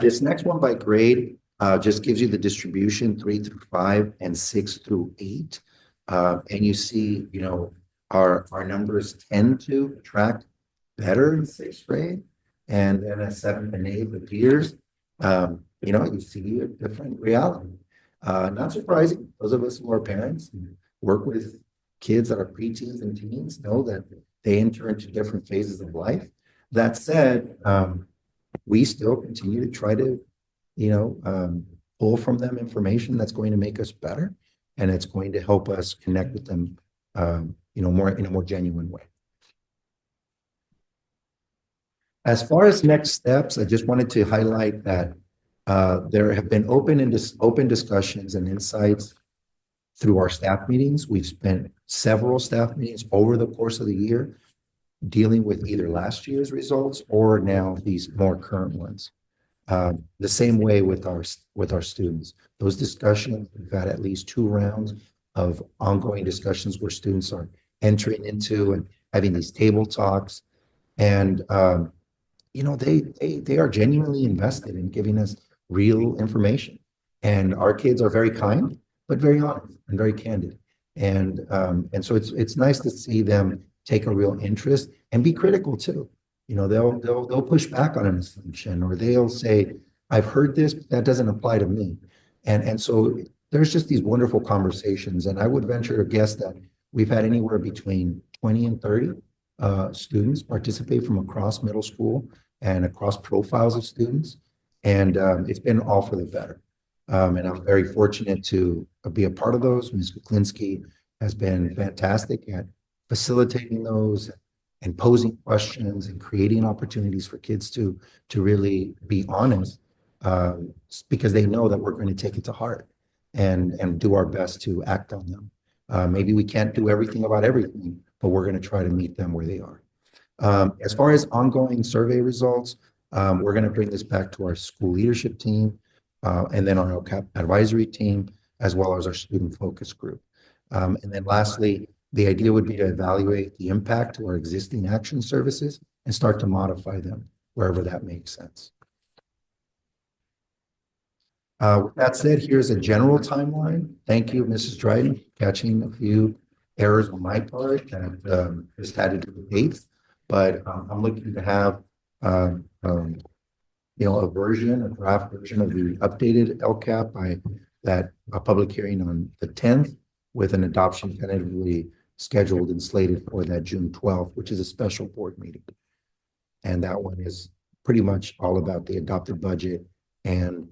This next one by grade just gives you the distribution 3 through 5 and 6 through 8. And you see, our numbers tend to track better in 6th grade, and then at 7th and 8th appears, you see a different reality. Not surprising. Those of us who are parents and work with kids that are preteens and teens know that they enter into different phases of life. That said, we still continue to try to, pull from them information that's going to make us better, and it's going to help us connect with them, more in a more genuine way. As far as next steps, I just wanted to highlight that there have been open discussions and insights through our staff meetings. We've spent several staff meetings over the course of the year dealing with either last year's results or now these more current ones. The same way with our students. Those discussions, we've had at least 2 rounds of ongoing discussions where students are entering into and having these table talks. And they are genuinely invested in giving us real information. And our kids are very kind, but very honest and very candid. And so it's nice to see them take a real interest and be critical too. They'll push back on an assumption, or they'll say, I've heard this, but that doesn't apply to me. And so there's just these wonderful conversations. And I would venture to guess that we've had anywhere between 20 and 30 students participate from across middle school and across profiles of students. And it's been all for the better. And I'm very fortunate to be a part of those. Ms. Kuklinski has been fantastic at facilitating those and posing questions and creating opportunities for kids to really be honest, because they know that we're going to take it to heart and do our best to act on them. Maybe we can't do everything about everything, but we're going to try to meet them where they are. As far as ongoing survey results, we're going to bring this back to our school leadership team, and then our LCAP advisory team, as well as our student focus group. And then lastly, the idea would be to evaluate the impact to our existing action services and start to modify them wherever that makes sense. With that said, here's a general timeline. Thank you, Mrs. Dryden, catching a few errors on my part that just had to do with dates. But I'm looking to have a draft version of the updated LCAP by a public hearing on the 10th, with an adoption tentatively scheduled and slated for that June 12th, which is a special board meeting. And that one is pretty much all about the adopted budget and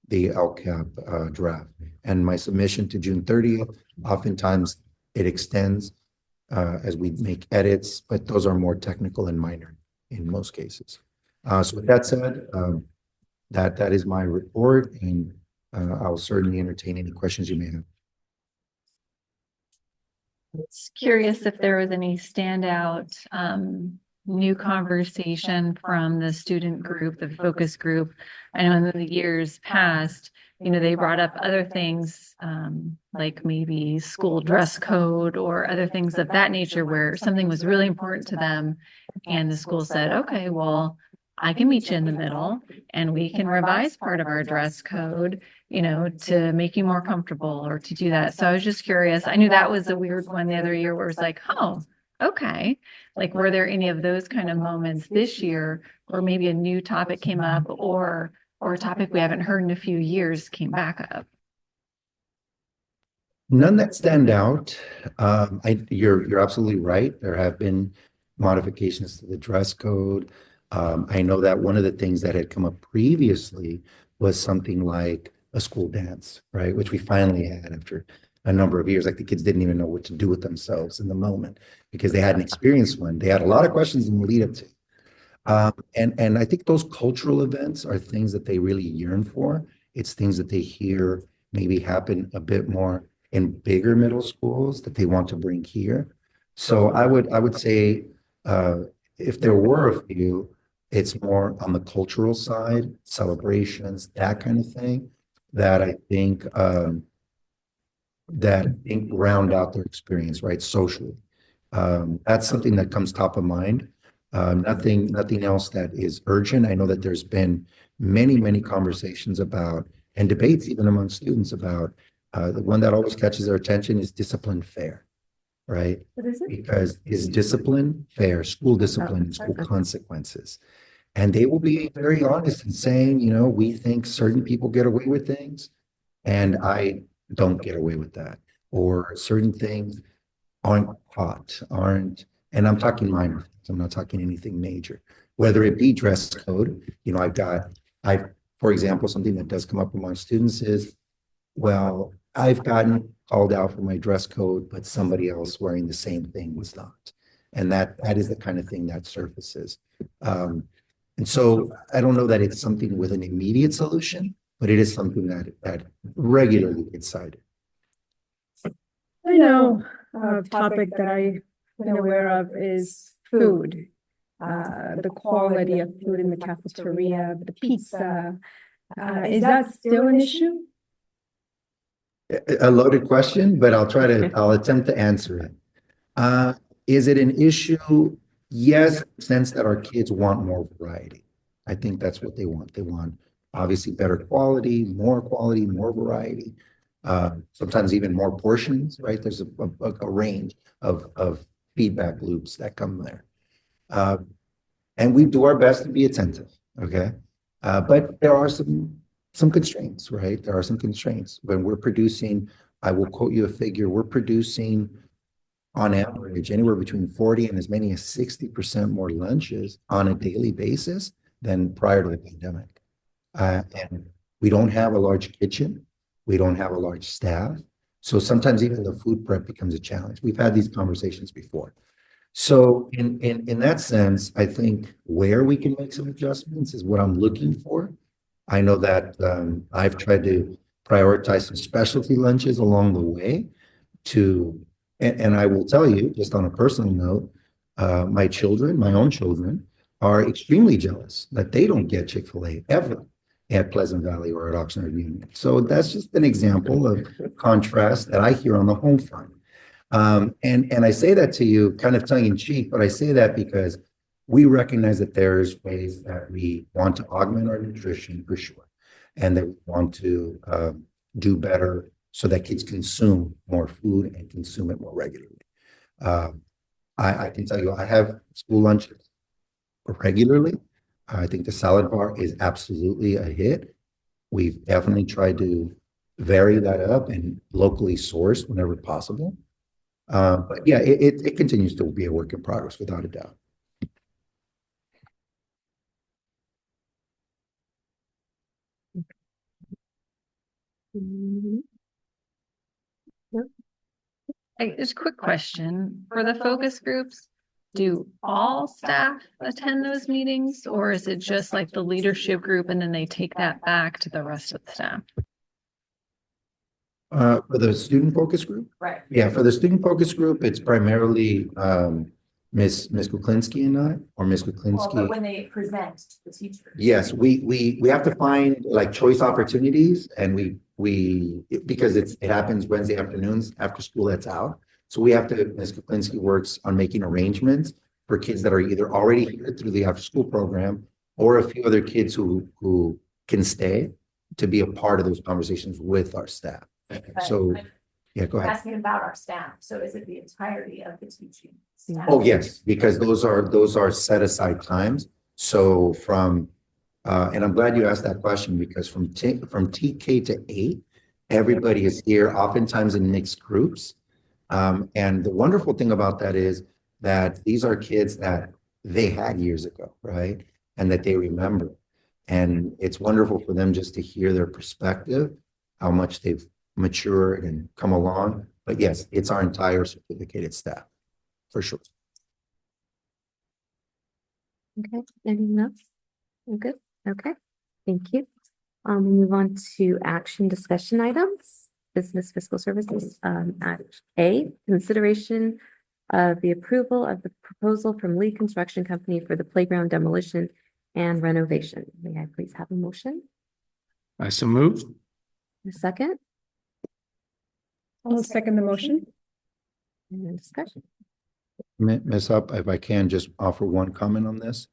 the LCAP draft. And my submission to June 30th, oftentimes it extends as we make edits, but those are more technical and minor in most cases. So with that said, that is my report, and I'll certainly entertain any questions you may have. Just curious if there was any standout new conversation from the student group, the focus group. I know in the years past, they brought up other things like maybe school dress code or other things of that nature where something was really important to them. And the school said, okay, well, I can meet you in the middle and we can revise part of our dress code, to make you more comfortable or to do that. So I was just curious. I knew that was a weird one the other year where it was like, oh, okay. Like, were there any of those kind of moments this year where maybe a new topic came up or a topic we haven't heard in a few years came back up? None that stand out. You're absolutely right. There have been modifications to the dress code. I know that one of the things that had come up previously was something like a school dance, right? Which we finally had after a number of years. Like the kids didn't even know what to do with themselves in the moment because they hadn't experienced one. They had a lot of questions in the lead up to. And I think those cultural events are things that they really yearn for. It's things that they hear maybe happen a bit more in bigger middle schools that they want to bring here. So I would say if there were a few, it's more on the cultural side, celebrations, that kind of thing, that I think round out their experience, right? Socially. That's something that comes top of mind. Nothing else that is urgent. I know that there's been many conversations about and debates even among students about the one that always catches their attention is discipline fair, right? What is it? Because is discipline fair, school discipline and school consequences? And they will be very honest in saying, you know, we think certain people get away with things and I don't get away with that. Or certain things aren't taught, and I'm talking minor things. I'm not talking anything major. Whether it be dress code, you know, for example, something that does come up among students is, well, I've gotten called out for my dress code, but somebody else wearing the same thing was not. And that is the kind of thing that surfaces. And so I don't know that it's something with an immediate solution, but it is something that regularly gets cited. I know a topic that I've been aware of is food. The quality of food in the cafeteria, the pizza. Is that still an issue? A loaded question, but I'll attempt to answer it. Is it an issue? Yes, in the sense that our kids want more variety. I think that's what they want. They want obviously better quality, more variety. Sometimes even more portions, right? There's a range of feedback loops that come there. And we do our best to be attentive, okay? But there are some constraints, right? There are some constraints. When we're producing, I will quote you a figure, we're producing on average anywhere between 40 and as many as 60% more lunches on a daily basis than prior to the pandemic. And we don't have a large kitchen. We don't have a large staff. So sometimes even the food prep becomes a challenge. We've had these conversations before. So in that sense, I think where we can make some adjustments is what I'm looking for. I know that I've tried to prioritize some specialty lunches along the way and I will tell you, just on a personal note, my own children, are extremely jealous that they don't get Chick-fil-A ever at Pleasant Valley or at Oxnard Union. So that's just an example of contrast that I hear on the home front. And I say that to you kind of tongue in cheek, but I say that because we recognize that there's ways that we want to augment our nutrition for sure, and that we want to do better so that kids consume more food and consume it more regularly. I can tell you, I have school lunches regularly. I think the salad bar is absolutely a hit. We've definitely tried to vary that up and locally source whenever possible. But yeah, it continues to be a work in progress without a doubt. Just a quick question, for the focus groups, do all staff attend those meetings, or is it just like the leadership group and then they take that back to the rest of the staff? For the student focus group? Right. Yeah, for the student focus group, it's primarily Miss Kuklinski and I, or Miss Well, Kuklinski. but when they present to the teachers. Yes, we have to find like choice opportunities, and we because it happens Wednesday afternoons after school lets out. So we have to, Ms. Kuklinski works on making arrangements for kids that are either already here through the after school program or a few other kids who can stay to be a part of those conversations with our staff. So, yeah, go ahead. Asking about our staff. So is it the entirety of the teaching staff? Oh, yes, because those are set aside times. So and I'm glad you asked that question because from TK to 8, everybody is here, oftentimes in mixed groups. And the wonderful thing about that is that these are kids that they had years ago, right? And that they remember. And it's wonderful for them just to hear their perspective, how much they've matured and come along. But yes, it's our entire certificated staff, for sure. Okay, anyone else? We're good, okay, thank you. We move on to action discussion items, business fiscal services, at A, consideration of the approval of the proposal from Lee Construction Company for the playground demolition and renovation. May I please have a motion? I so moved. A second, I'll second the motion. and then discussion. Ms. Up, if I can just offer one comment on this.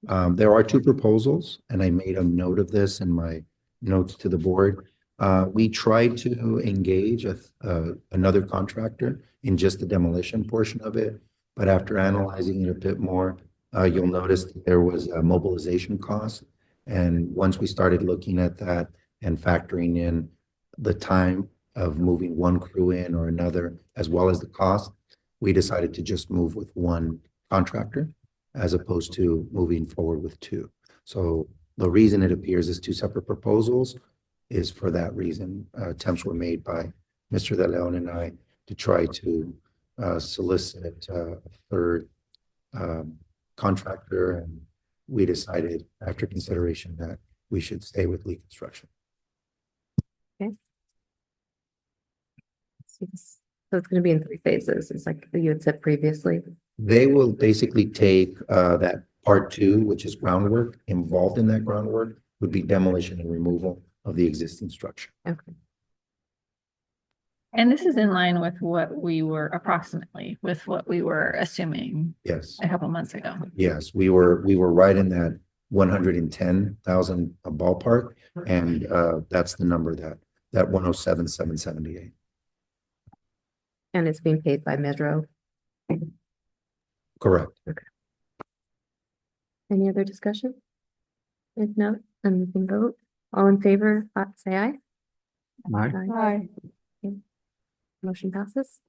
There are two proposals, and I made a note of this in my notes to the board. We tried to engage another contractor in just the demolition portion of it, but after analyzing it a bit more, you'll notice that there was a mobilization cost. And once we started looking at that and factoring in the time of moving one crew in or another, as well as the cost, we decided to just move with one contractor as opposed to moving forward with two. So the reason it appears as two separate proposals is for that reason. Attempts were made by Mr. De Leon and I to try to solicit a third contractor, and we decided after consideration that we should stay with Lee Construction. So it's gonna be in 3 phases, it's like you had said previously. They will basically take that part 2, which is groundwork. Involved in that groundwork would be demolition and removal of the existing structure. Okay, And this is in line with what we were assuming Yes, a couple months ago. yes, we were right in that 110,000 ballpark, and that's the number that 107,778. and it's being paid by Medro. Correct. Any other discussion? If not, then we can vote. All in favor, say aye. Aye. Hi. Motion passes.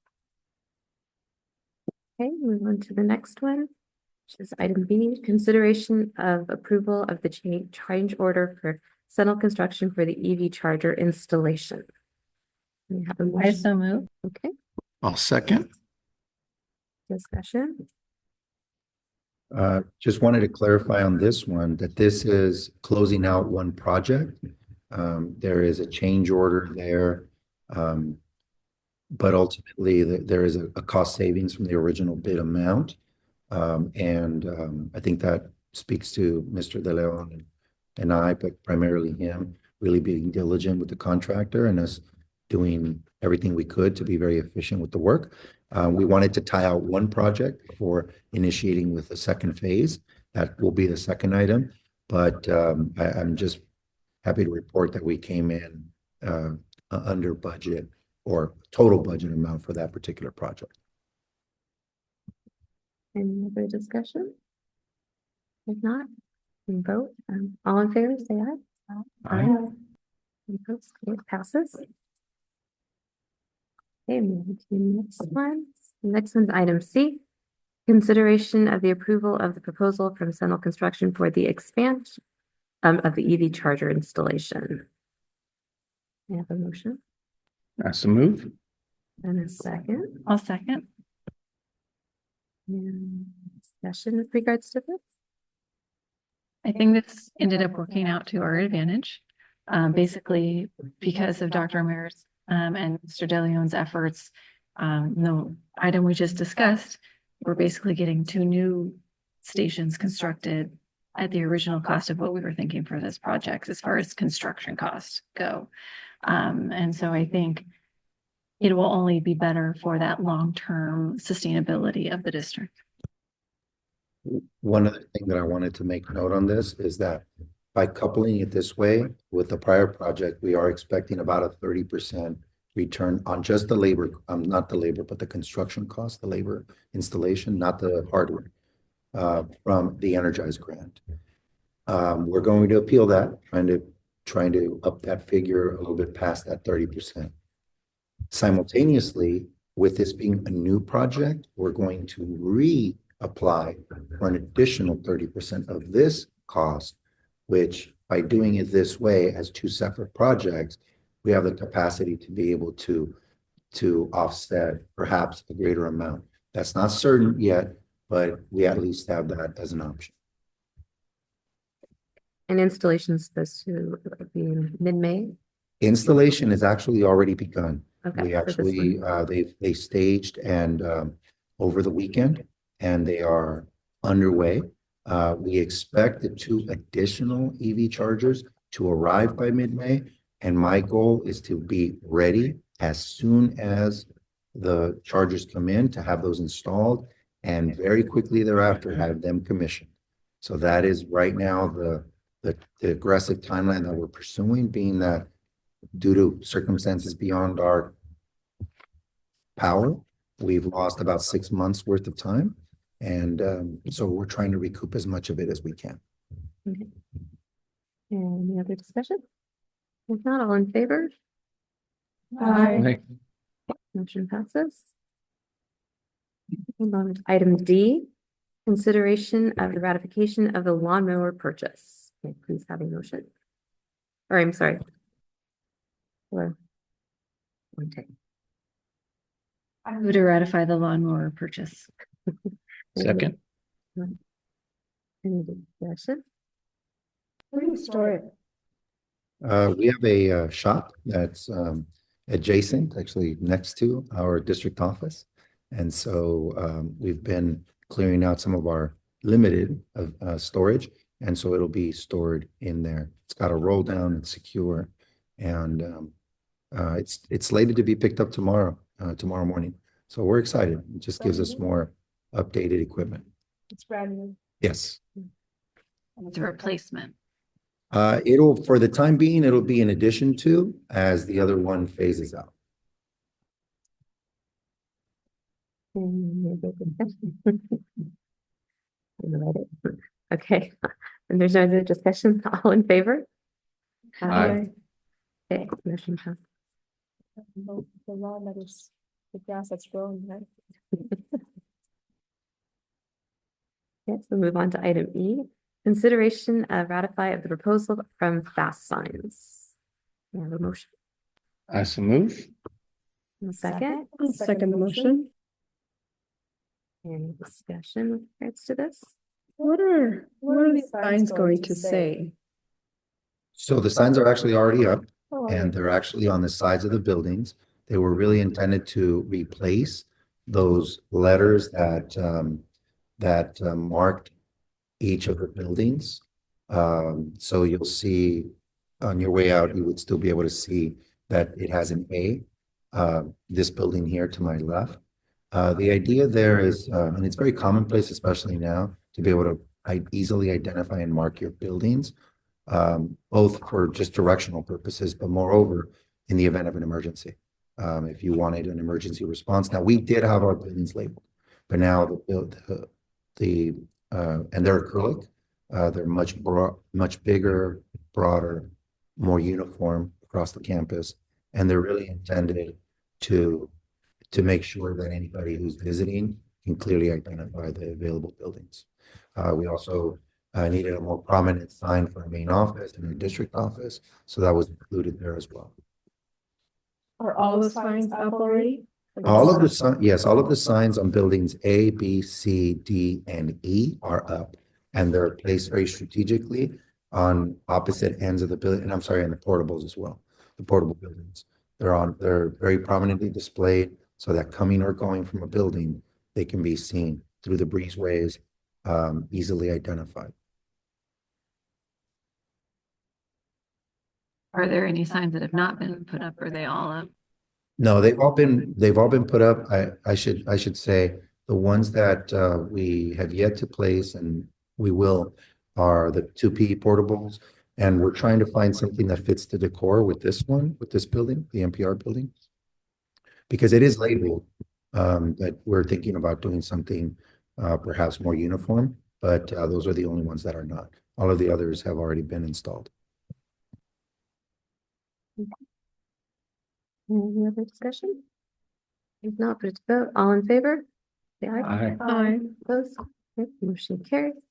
Okay, move on to the next one, which is item B, consideration of approval of the change order for Sentinel Construction for the EV charger installation. We have a I motion, so move. okay, I'll second. discussion, Just wanted to clarify on this one that this is closing out one project. There is a change order there. But ultimately there is a cost savings from the original bid amount. I think that speaks to Mr. De Leon and I, but primarily him, really being diligent with the contractor and us doing everything we could to be very efficient with the work. We wanted to tie out one project before initiating with the second phase. That will be the second item, but I'm just happy to report that we came in under budget or total budget amount for that particular project. any other discussion? If not, we can vote, all in favor, say aye. Aye. Any opposed? Okay, it passes. Okay, moving to the next one. The next one's item C. Consideration of the approval of the proposal from Sentinel Construction for the expansion of the EV charger installation. May I have a motion I so moved. and a second? I'll second. And discussion with regards to this? I think this ended up working out to our advantage. Basically, because of Dr. Amir's and Mr. De Leon's efforts, the item we just discussed, we're basically getting 2 new stations constructed at the original cost of what we were thinking for this project as far as construction costs go. And so I think it will only be better for that long-term sustainability of the district. One other thing that I wanted to make note on this is that by coupling it this way with the prior project, we are expecting about a 30% return on just the labor, not the labor, but the construction cost, the labor installation, not the hardware, from the Energize grant. We're going to appeal that, trying to up that figure a little bit past that 30%. Simultaneously, with this being a new project, we're going to reapply for an additional 30% of this cost, which by doing it this way as two separate projects, we have the capacity to be able to offset perhaps a greater amount. That's not certain yet, but we at least have that as an option. And installation is supposed to be in mid-May? Installation is actually already begun. Okay. We for this actually, one. they staged and over the weekend, and they are underway. We expect the 2 additional EV chargers to arrive by mid-May, and my goal is to be ready as soon as the chargers come in to have those installed, and very quickly thereafter have them commissioned. So that is right now the aggressive timeline that we're pursuing, being that due to circumstances beyond our power, we've lost about 6 months worth of time. And so we're trying to recoup as much of it as we can. Okay. Any other discussion? If not, all in favor? Aye. Motion passes. Move on to item D, consideration of the ratification of the lawnmower purchase. May I please have a motion? Or I'm sorry. Or one take. I move to ratify the lawnmower purchase. Second. Any discussion? Where do you store it? We have a shop that's adjacent, actually next to our district office. And so we've been clearing out some of our limited storage. And so it'll be stored in there. It's got a roll down, it's secure. And it's slated to be picked up tomorrow morning. So we're excited. It just gives us more updated equipment. It's brand new. Yes. It's a replacement. For the time being, it'll be in addition to as the other one phases out. Okay, and there's no other discussion, all in favor? Aye. Okay, motion passes. The lawn that is, the grass that's growing, right? Yes, we'll move on to item E, consideration of ratify of the proposal from Fast Signs. We have a motion. I so move. A second, Second motion. any discussion with regards to this? What are these signs going to say? So the signs are actually already up. Oh, And they're actually on the sides of the buildings. They were really intended to replace those letters that marked each of the buildings. So you'll see on your way out, you would still be able to see that it has an A. This building here to my left. The idea there is, and it's very commonplace, especially now, to be able to easily identify and mark your buildings. Both for just directional purposes, but moreover, in the event of an emergency. If you wanted an emergency response. Now, we did have our buildings labeled, but now and they're acrylic. They're much bigger, broader, more uniform across the campus. And they're really intended to make sure that anybody who's visiting can clearly identify the available buildings. We also needed a more prominent sign for our main office and our district office. So that was included there as well. Are all the signs up already? All of the signs on buildings A, B, C, D, and E are up. And they're placed very strategically on opposite ends of the building. And I'm sorry, and the portables as well. The portable buildings. They're very prominently displayed so that coming or going from a building, they can be seen through the breezeways, easily identified. Are there any signs that have not been put up? Or are they all up? No, they've all been put up. I should say the ones that we have yet to place and we will are the 2P portables. And we're trying to find something that fits the decor with this building, the NPR building. Because it is labeled that we're thinking about doing something perhaps more uniform, but those are the only ones that are not. All of the others have already been installed. Any other discussion? If not, put it to vote. All in favor? Say aye. Aye. Opposed? Okay, motion carries.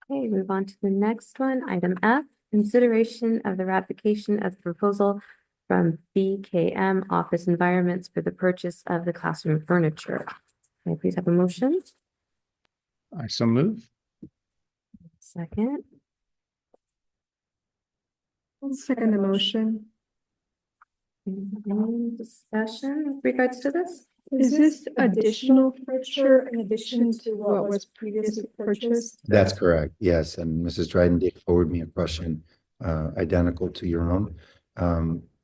Okay, move on to the next one. Item F, consideration of the ratification of the proposal from BKM Office Environments for the purchase of the classroom furniture. May I please have a motion? I so move. Second, I'll second the motion. any discussion with regards to this? Is this additional furniture in addition to what was previously purchased? That's correct, yes, and Mrs. Dryden did forward me a question identical to your own.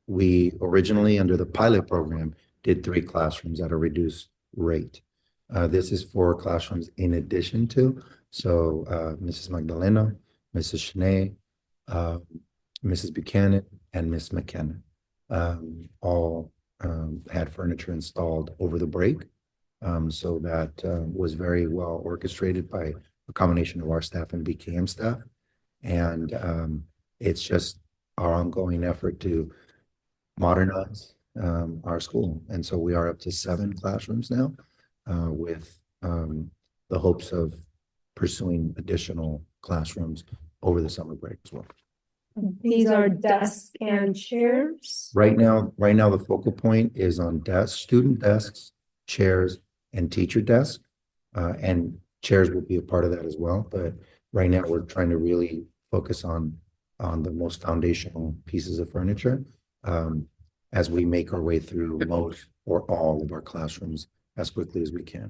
We originally, under the pilot program, did 3 classrooms at a reduced rate. This is 4 classrooms in addition to, so Mrs. Magdalena, Mrs. Shanae, Mrs. Buchanan, and Miss McKenna all had furniture installed over the break. So that was very well orchestrated by a combination of our staff and BKM staff. And it's just our ongoing effort to modernize our school. And so we are up to 7 classrooms now with the hopes of pursuing additional classrooms over the summer break as well. These are desks and chairs. Right now, the focal point is on desks, student desks, chairs, and teacher desks. And chairs will be a part of that as well. But right now, we're trying to really focus on the most foundational pieces of furniture as we make our way through most or all of our classrooms as quickly as we can.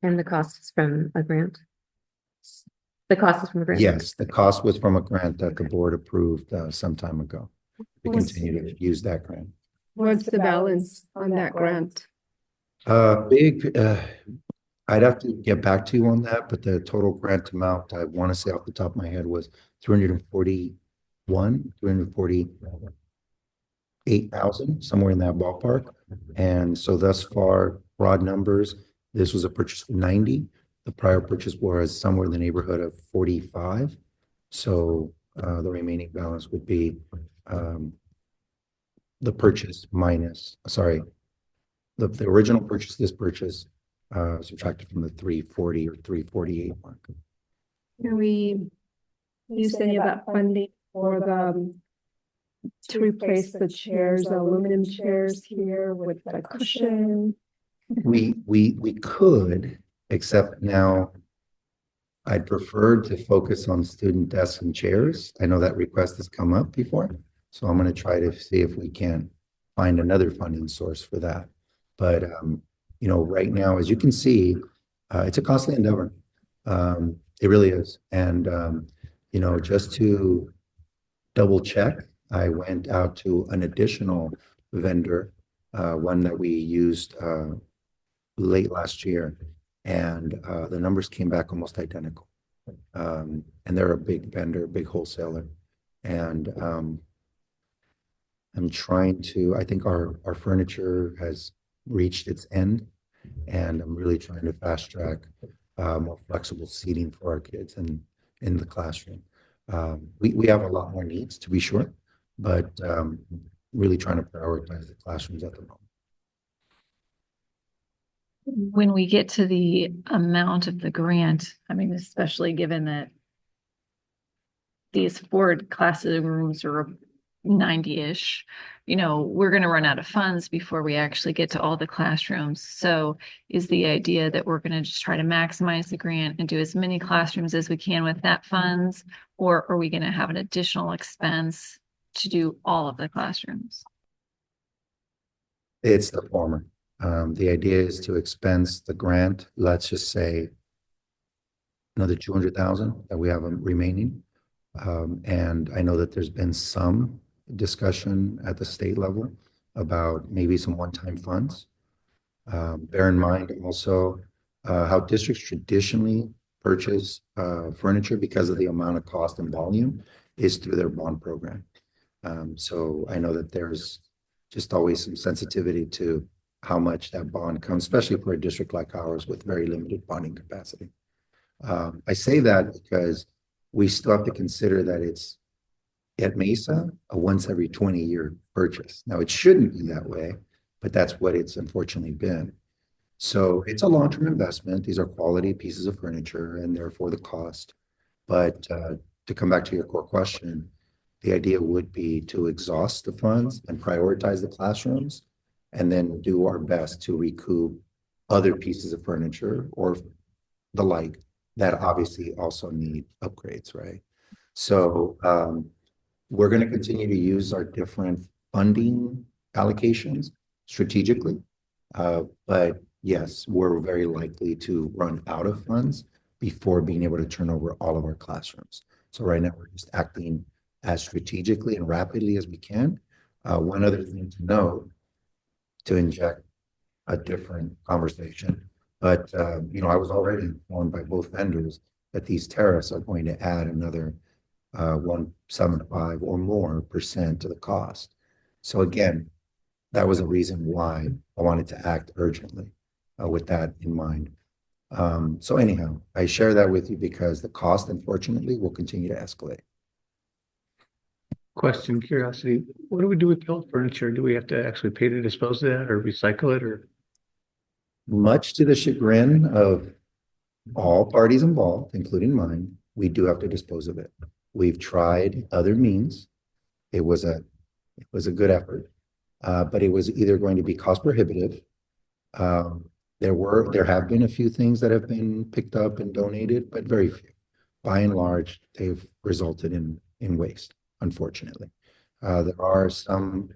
And the cost is from a grant? The cost is from a grant? Yes, the cost was from a grant that the board approved some time ago. We continue to use that grant. What's the balance on that grant? I'd have to get back to you on that, but the total grant amount, I want to say off the top of my head, was 348,000, somewhere in that ballpark. And so thus far, broad numbers, this was a purchase of 90. The prior purchase was somewhere in the neighborhood of 45. So the remaining balance would be the purchase minus, sorry, the original purchase, this purchase subtracted from the 340 or 348 mark. Can we use any of that funding for to replace the chairs, the aluminum chairs here with the cushion? We could, except now I'd prefer to focus on student desks and chairs. I know that request has come up before, so I'm going to try to see if we can find another funding source for that. But you know, right now, as you can see, it's a costly endeavor. It really is. And you know, just to double check, I went out to an additional vendor, one that we used late last year, and the numbers came back almost identical. And they're a big vendor, big wholesaler. And I'm trying to, I think our furniture has reached its end, and I'm really trying to fast track more flexible seating for our kids in the classroom. We have a lot more needs, to be sure, but really trying to prioritize the classrooms at the moment. When we get to the amount of the grant, I mean, especially given that these Ford classrooms are 90-ish, you know, we're going to run out of funds before we actually get to all the classrooms. So is the idea that we're going to just try to maximize the grant and do as many classrooms as we can with that funds, or are we going to have an additional expense to do all of the classrooms? It's the former. The idea is to expense the grant, let's just say another 200,000 that we have remaining. And I know that there's been some discussion at the state level about maybe some one-time funds. Bear in mind also how districts traditionally purchase furniture because of the amount of cost and volume is through their bond program. So I know that there's just always some sensitivity to how much that bond comes, especially for a district like ours with very limited bonding capacity. I say that because we still have to consider that it's at Mesa a once every 20-year purchase. Now, it shouldn't be that way, but that's what it's unfortunately been. So it's a long-term investment. These are quality pieces of furniture and therefore the cost. But to come back to your core question, the idea would be to exhaust the funds and prioritize the classrooms and then do our best to recoup other pieces of furniture or the like that obviously also need upgrades, right? So we're going to continue to use our different funding allocations strategically. But yes, we're very likely to run out of funds before being able to turn over all of our classrooms. So right now we're just acting as strategically and rapidly as we can. One other thing to note, to inject a different conversation, but I was already informed by both vendors that these tariffs are going to add another 175 or more % to the cost. So again, that was a reason why I wanted to act urgently with that in mind. So anyhow, I share that with you because the cost, unfortunately, will continue to escalate. Question, curiosity, what do we do with the old furniture? Do we have to actually pay to dispose of that or recycle it or? Much to the chagrin of all parties involved, including mine, we do have to dispose of it. We've tried other means. It was a good effort, but it was either going to be cost prohibitive. There have been a few things that have been picked up and donated, but very few. By and large, they've resulted in waste, unfortunately. There are some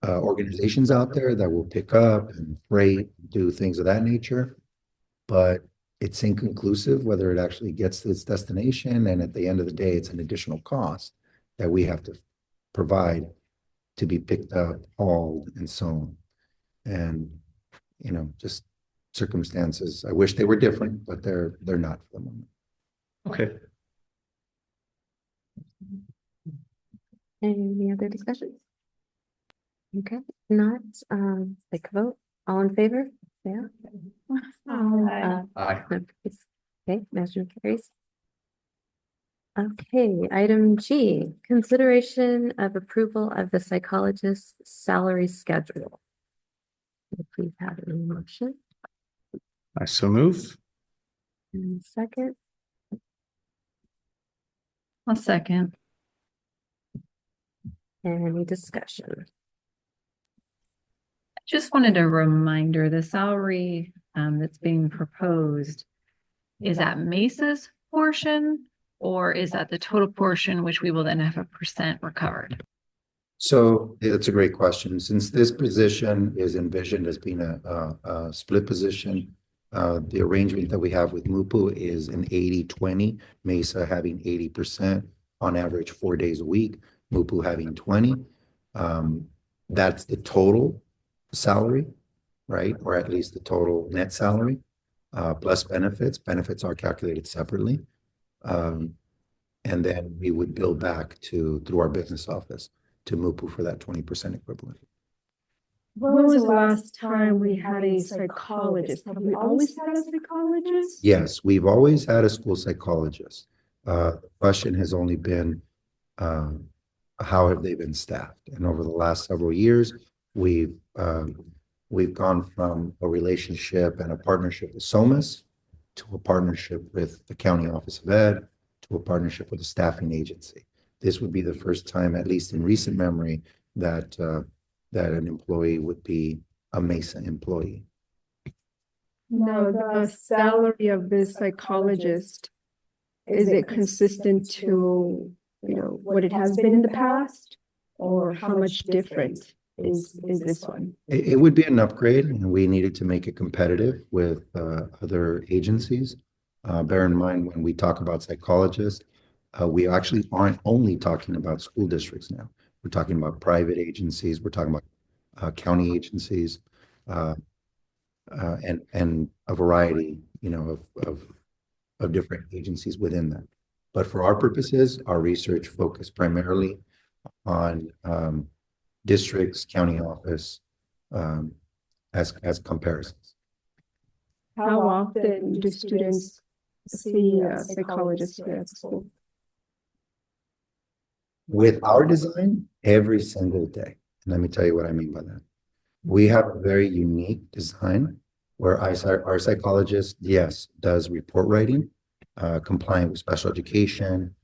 organizations out there that will pick up and freight, do things of that nature, but it's inconclusive whether it actually gets to its destination. And at the end of the day, it's an additional cost that we have to provide to be picked up, hauled, and so on. And, just circumstances. I wish they were different, but they're not for the moment. Okay. Any other discussions? Okay, not, take a vote. All in favor? Say aye. Aye. Okay, motion carries. Okay, item G, consideration of approval of the psychologist's salary schedule. May I please have a motion I so move. and a second. I'll second. Any discussion? Just wanted a reminder, the salary that's being proposed, is that Mesa's portion or is that the total portion, which we will then have a % recovered? So that's a great question. Since this position is envisioned as being a split position, the arrangement that we have with MUPU is an 80-20, Mesa having 80% on average 4 days a week, MUPU having 20. That's the total salary, right? Or at least the total net salary, plus benefits. Benefits are calculated separately. And then we would bill back through our business office to MUPU for that 20% equivalent. When was the last time we had a psychologist? Have we always had a psychologist? Yes, we've always had a school psychologist. The question has only been, how have they been staffed? And over the last several years, we've gone from a relationship and a partnership with SOMAS to a partnership with the County Office of Ed to a partnership with a staffing agency. This would be the first time, at least in recent memory, that an employee would be a Mesa employee. No, the salary of the psychologist, is it consistent to, what it has been in the past? Or how much different is this one? It would be an upgrade, and we needed to make it competitive with other agencies. Bear in mind, when we talk about psychologists, we actually aren't only talking about school districts now. We're talking about private agencies. We're talking about county agencies, and a variety, of different agencies within that. But for our purposes, our research focused primarily on districts, county office, as comparisons. How often do students see a psychologist here at school? With our design, every single day. And let me tell you what I mean by that. We have a very unique design where our psychologist, yes, does report writing, compliant with special education,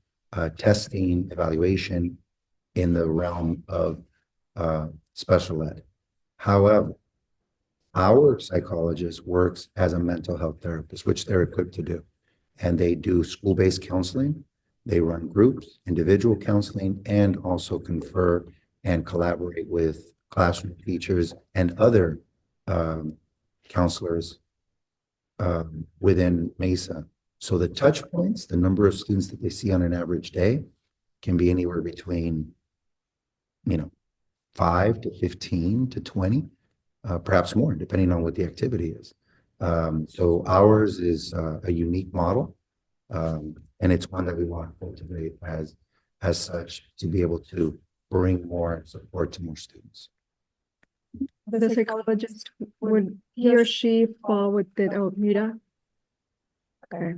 testing, evaluation in the realm of special ed. However, our psychologist works as a mental health therapist, which they're equipped to do. And they do school-based counseling. They run groups, individual counseling, and also confer and collaborate with classroom teachers and other counselors within Mesa. So the touch points, the number of students that they see on an average day can be anywhere between, 5 to 15 to 20, perhaps more, depending on what the activity is. So ours is a unique model, and it's one that we want to cultivate as such to be able to bring more support to more students. The psychologist, would he or she fall within OMIDA? Okay.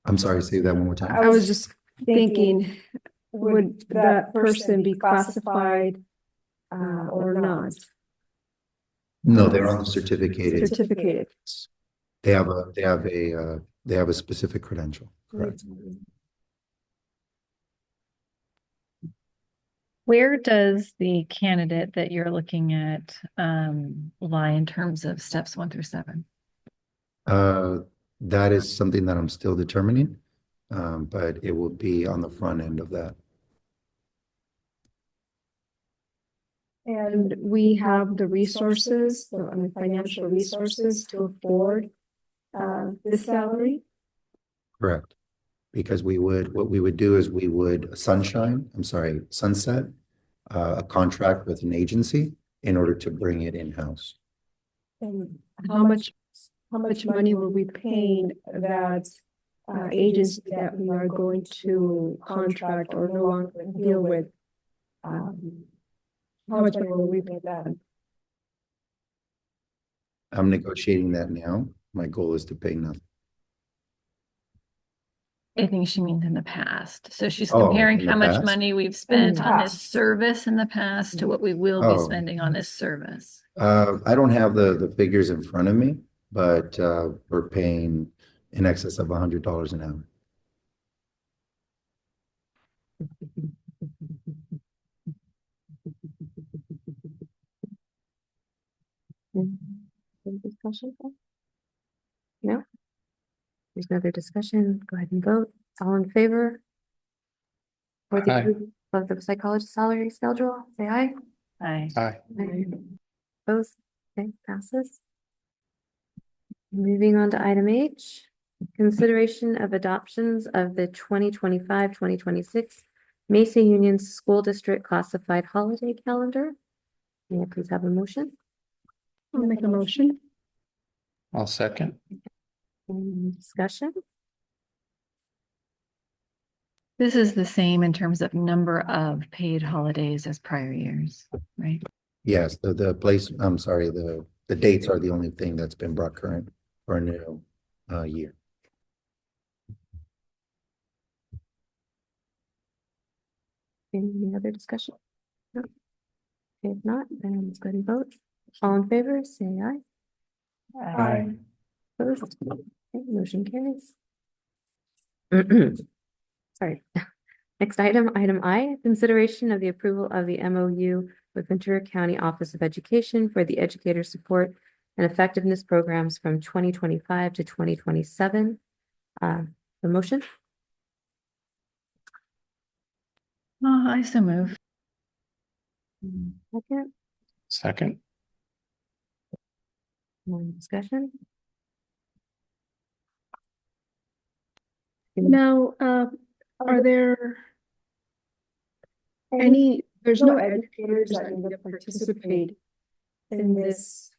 I'm sorry, say that one more time. I was just thinking, would that person be classified or not? No, they're on the certificated. Certificated. They have a specific credential. Correct. Where does the candidate that you're looking at lie in terms of steps 1 through 7? That is something that I'm still determining, but it will be on the front end of that. And we have the resources, the financial resources to afford this salary. Correct. Because what we would do is we would sunset a contract with an agency in order to bring it in-house. And how much money were we paying that agency that we are going to contract or no longer deal with? How much money will we pay them? I'm negotiating that now. My goal is to pay nothing. I think she means in the past. So she's Oh, comparing in the how much past? money we've spent on this past. service in the past to what we will be Oh. spending on this service. I don't have the figures in front of me, but we're paying in excess of $100 an hour. Any discussion? No? There's no other discussion. Go ahead and vote. All in favor? For the Aye. approval of the psychologist salary schedule, say aye. Aye. Aye. Opposed? Okay, passes. Moving on to item H, consideration of adoptions of the 2025-2026 Mesa Union School District Classified Holiday Calendar. May I please have a motion? I'll make a motion. I'll second. Any discussion? This is the same in terms of number of paid holidays as prior years, right? Yes, the dates are the only thing that's been brought current for a new year. Any other discussion? No. If not, then let's go ahead and vote. All in favor, say aye. Aye. Opposed? Okay, motion carries. Sorry. Next item, item I, consideration of the approval of the MOU with Ventura County Office of Education for the educator support and effectiveness programs from 2025 to 2027. The motion? Oh, I so move. Second, Second. more discussion? Now, are there there's no educators that need to participate in this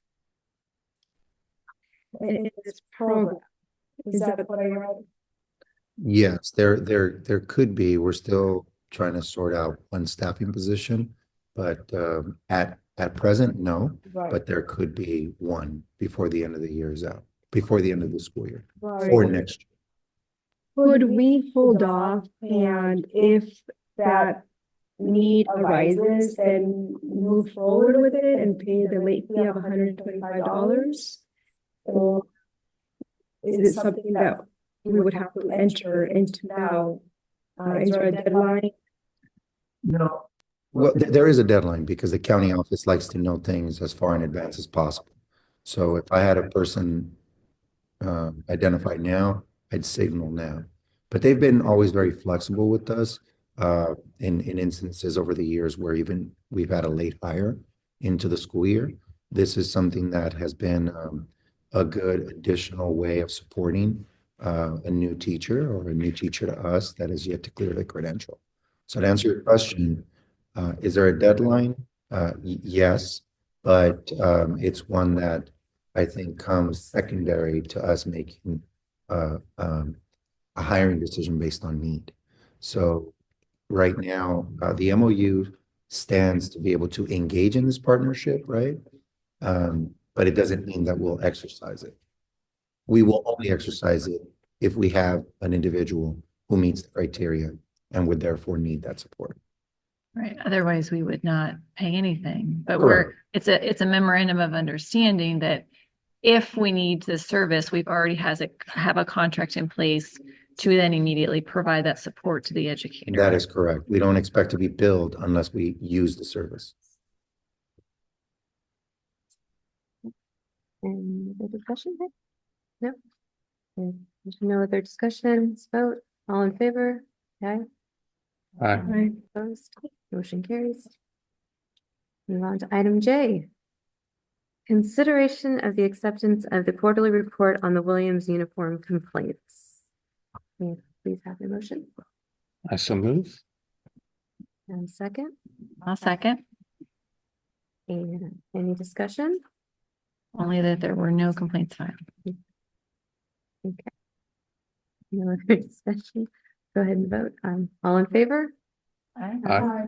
program? Is that what I read? Yes, there could be. We're still trying to sort out one staffing position, but at present, no. But there could be one before the end of the year is out, before the end of the school year, or next year. Could we hold off, and if that need arises, then move forward with it and pay the late fee of $125? Or is it something that we would have to enter into now? Is there a deadline? No. Well, there is a deadline because the county office likes to know things as far in advance as possible. So if I had a person identified now, I'd signal now. But they've been always very flexible with us in instances over the years where even we've had a late hire into the school year. This is something that has been a good additional way of supporting a new teacher or a new teacher to us that is yet to clear the credential. So to answer your question, is there a deadline? Yes, but it's one that I think comes secondary to us making a hiring decision based on need. So right now, the MOU stands to be able to engage in this partnership, right? But it doesn't mean that we'll exercise it. We will only exercise it if we have an individual who meets the criteria and would therefore need that support. Right, otherwise we would not pay anything, but Correct. it's a memorandum of understanding that if we need this service, we've already have a contract in place to then immediately provide that support to the educator. That is correct. We don't expect to be billed unless we use the service. Any other discussion? No? Okay, there's no other discussion, let's vote, all in favor? Aye. Aye. Opposed, motion carries. Move on to item J. Consideration of the acceptance of the quarterly report on the Williams uniform complaints. May I please have the motion I so move. and second, I'll second, and any discussion? only that there were no complaints filed. No other discussion, go ahead and vote, all in favor? Aye.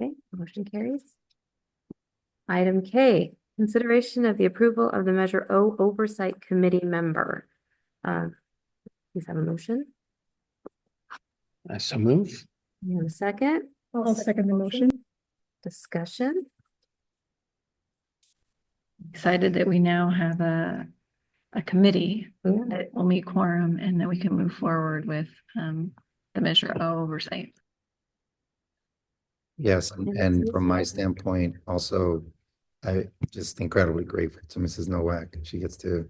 Okay, motion carries. Item K, consideration of the approval of the Measure O Oversight Committee member. Please have a motion. I so move. You have a second, I'll second the motion. discussion, Excited that we now have a committee yeah, that will meet quorum and that we can move forward with the Measure O oversight. Yes, Yes, and yes, from my yes. standpoint, also, I just incredibly grateful to Mrs. Nowak. She gets to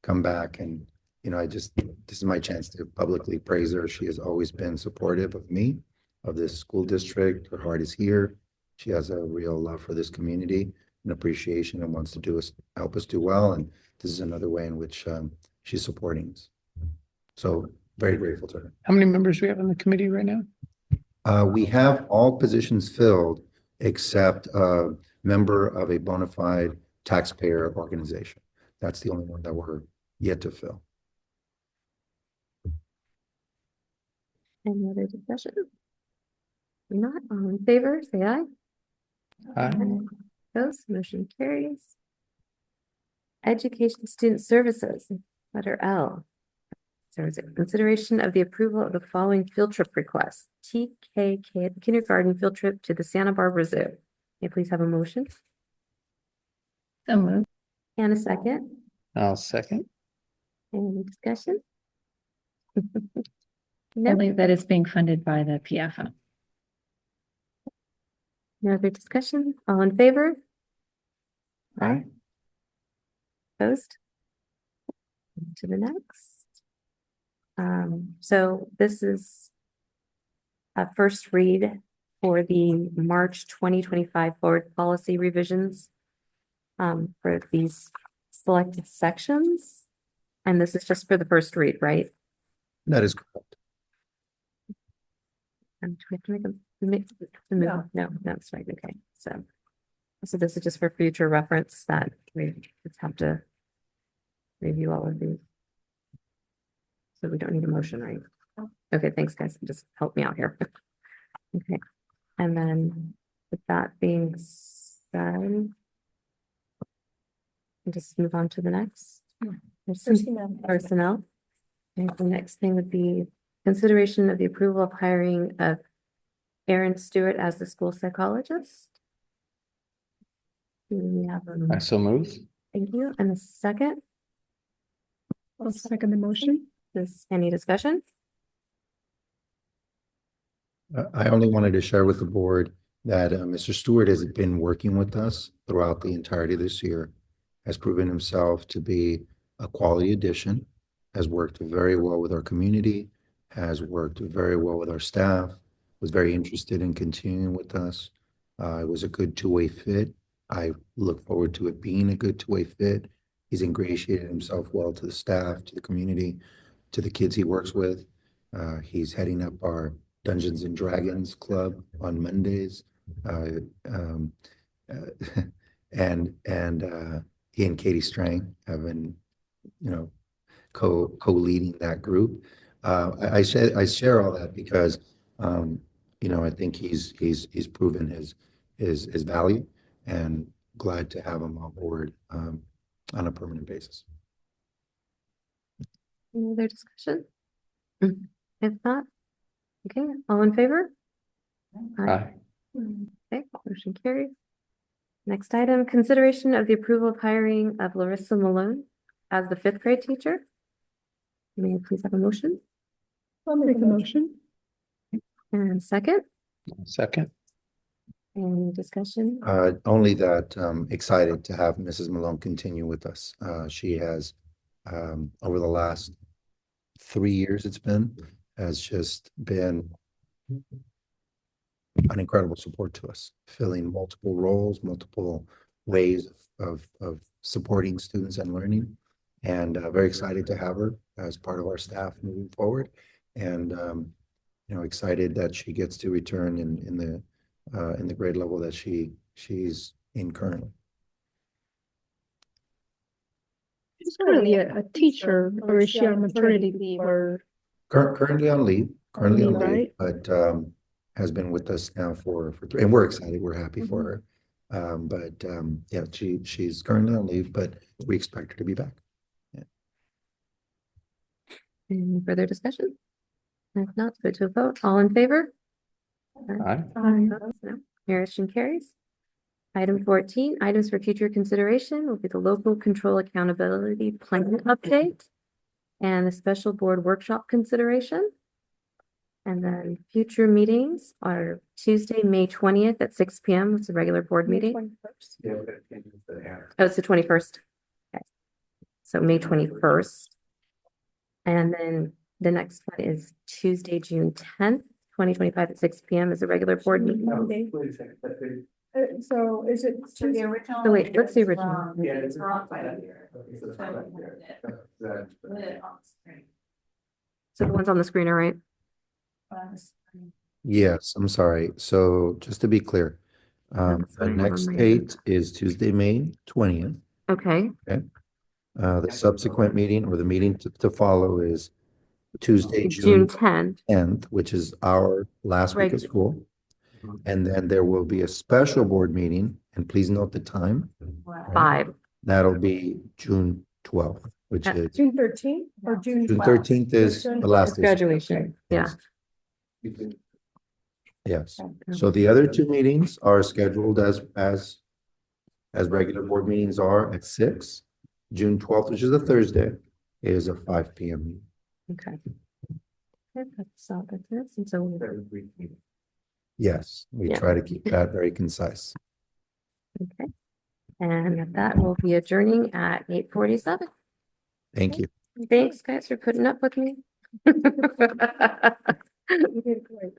come back and, this is my chance to publicly praise her. She has always been supportive of me, of this school district. Her heart is here. She has a real love for this community and appreciation and wants to help us do well. And this is another way in which she's supporting us. So very grateful to her. How many members do we have on the committee right now? We have all positions filled except a member of a bona fide taxpayer organization. That's the only one that we're yet to fill. any other discussion? If not, all in favor, say aye. Aye. Opposed, motion carries. Education Student Services, letter L. There is a consideration of the approval of the following field trip requests. TKK kindergarten field trip to the Santa Barbara Zoo. May I please have a motion So move. and a second? I'll second. Any discussion? No, Only that it's being funded by the PFO. no other discussion? All in favor? Aye. Opposed? To the next. So this is a first read for the March 2025 board policy revisions for these selected sections. And this is just for the first read, right? That is correct. Do we have to make a move? No, that's right. Okay, so this is just for future reference that we just have to review all of these. So we don't need a motion, right? Okay, thanks, guys. Just help me out here. Okay, and then with that being said, we'll just move on to the next. There's some personnel. And the next thing would be consideration of the approval of hiring of Aaron Stewart as the school psychologist. Do we have I so move. thank you, and a second? I'll second the motion. Any discussion? I only wanted to share with the board that Mr. Stewart has been working with us throughout the entirety of this year, has proven himself to be a quality addition, has worked very well with our community, has worked very well with our staff, was very interested in continuing with us. It was a good two-way fit. I look forward to it being a good two-way fit. He's ingratiated himself well to the staff, to the community, to the kids he works with. He's heading up our Dungeons and Dragons Club on Mondays. He and Katie Strang have been, co-leading that group. I share all that because, I think he's proven his value, and glad to have him on board on a permanent basis. Any other discussion? If not, okay, all in favor? Aye. Okay, motion carries. Next item, consideration of the approval of hiring of Larissa Malone as the 5th grade teacher. May I please have a motion? I'll make the motion. And second, Second. any discussion? Only that excited to have Mrs. Malone continue with us. She has, over the last 3 years has just been an incredible support to us, filling multiple roles, multiple ways of supporting students and learning. And very excited to have her as part of our staff moving forward. And, excited that she gets to return in the grade level that she's in currently. She's currently a teacher, or is she on maternity leave, or? Currently on leave, Right. but has been with us now for and we're excited, we're happy for her. Yeah, she's currently on leave, but we expect her to be back. Any further discussion? If not, go to a vote. All in favor? Aye. Opposed? No. Motion carries. Item 14, items for future consideration will be the local control accountability plan update and the special board workshop consideration. And then future meetings are Tuesday, May 20th at 6 p.m. It's a regular board meeting. Oh, it's the 21st. Okay. So May 21st. And then the next one is Tuesday, June 10th, 2025 at 6 p.m. is a regular board meeting. So is it? So the original. Oh, wait, what's the original? It's wrong by here. So put it on the screen. So the ones on the screen are right. On the screen. Yes, I'm sorry. So just to be clear, That's the fine, next on my date end. is Tuesday, May 20th. Okay, The subsequent meeting or the meeting to follow is Tuesday, June June 10th. 10th, which is our last week Right. of school. And then there will be a special board meeting, and please note the time. Wow. 5. That'll be June 12th, which is June 13th or June? June 12th? 13th is the last day. Graduation, yeah. Yes. So the other two meetings are scheduled as regular board meetings are at 6. June 12th, which is a Thursday, is a 5 p.m. meeting. Okay. Okay, that's it. And so, Yes, we Yeah. try to keep that very concise. okay. And at that, we'll be adjourning at 8:47. Thank you. Thanks, guys, for putting up with me. You did great.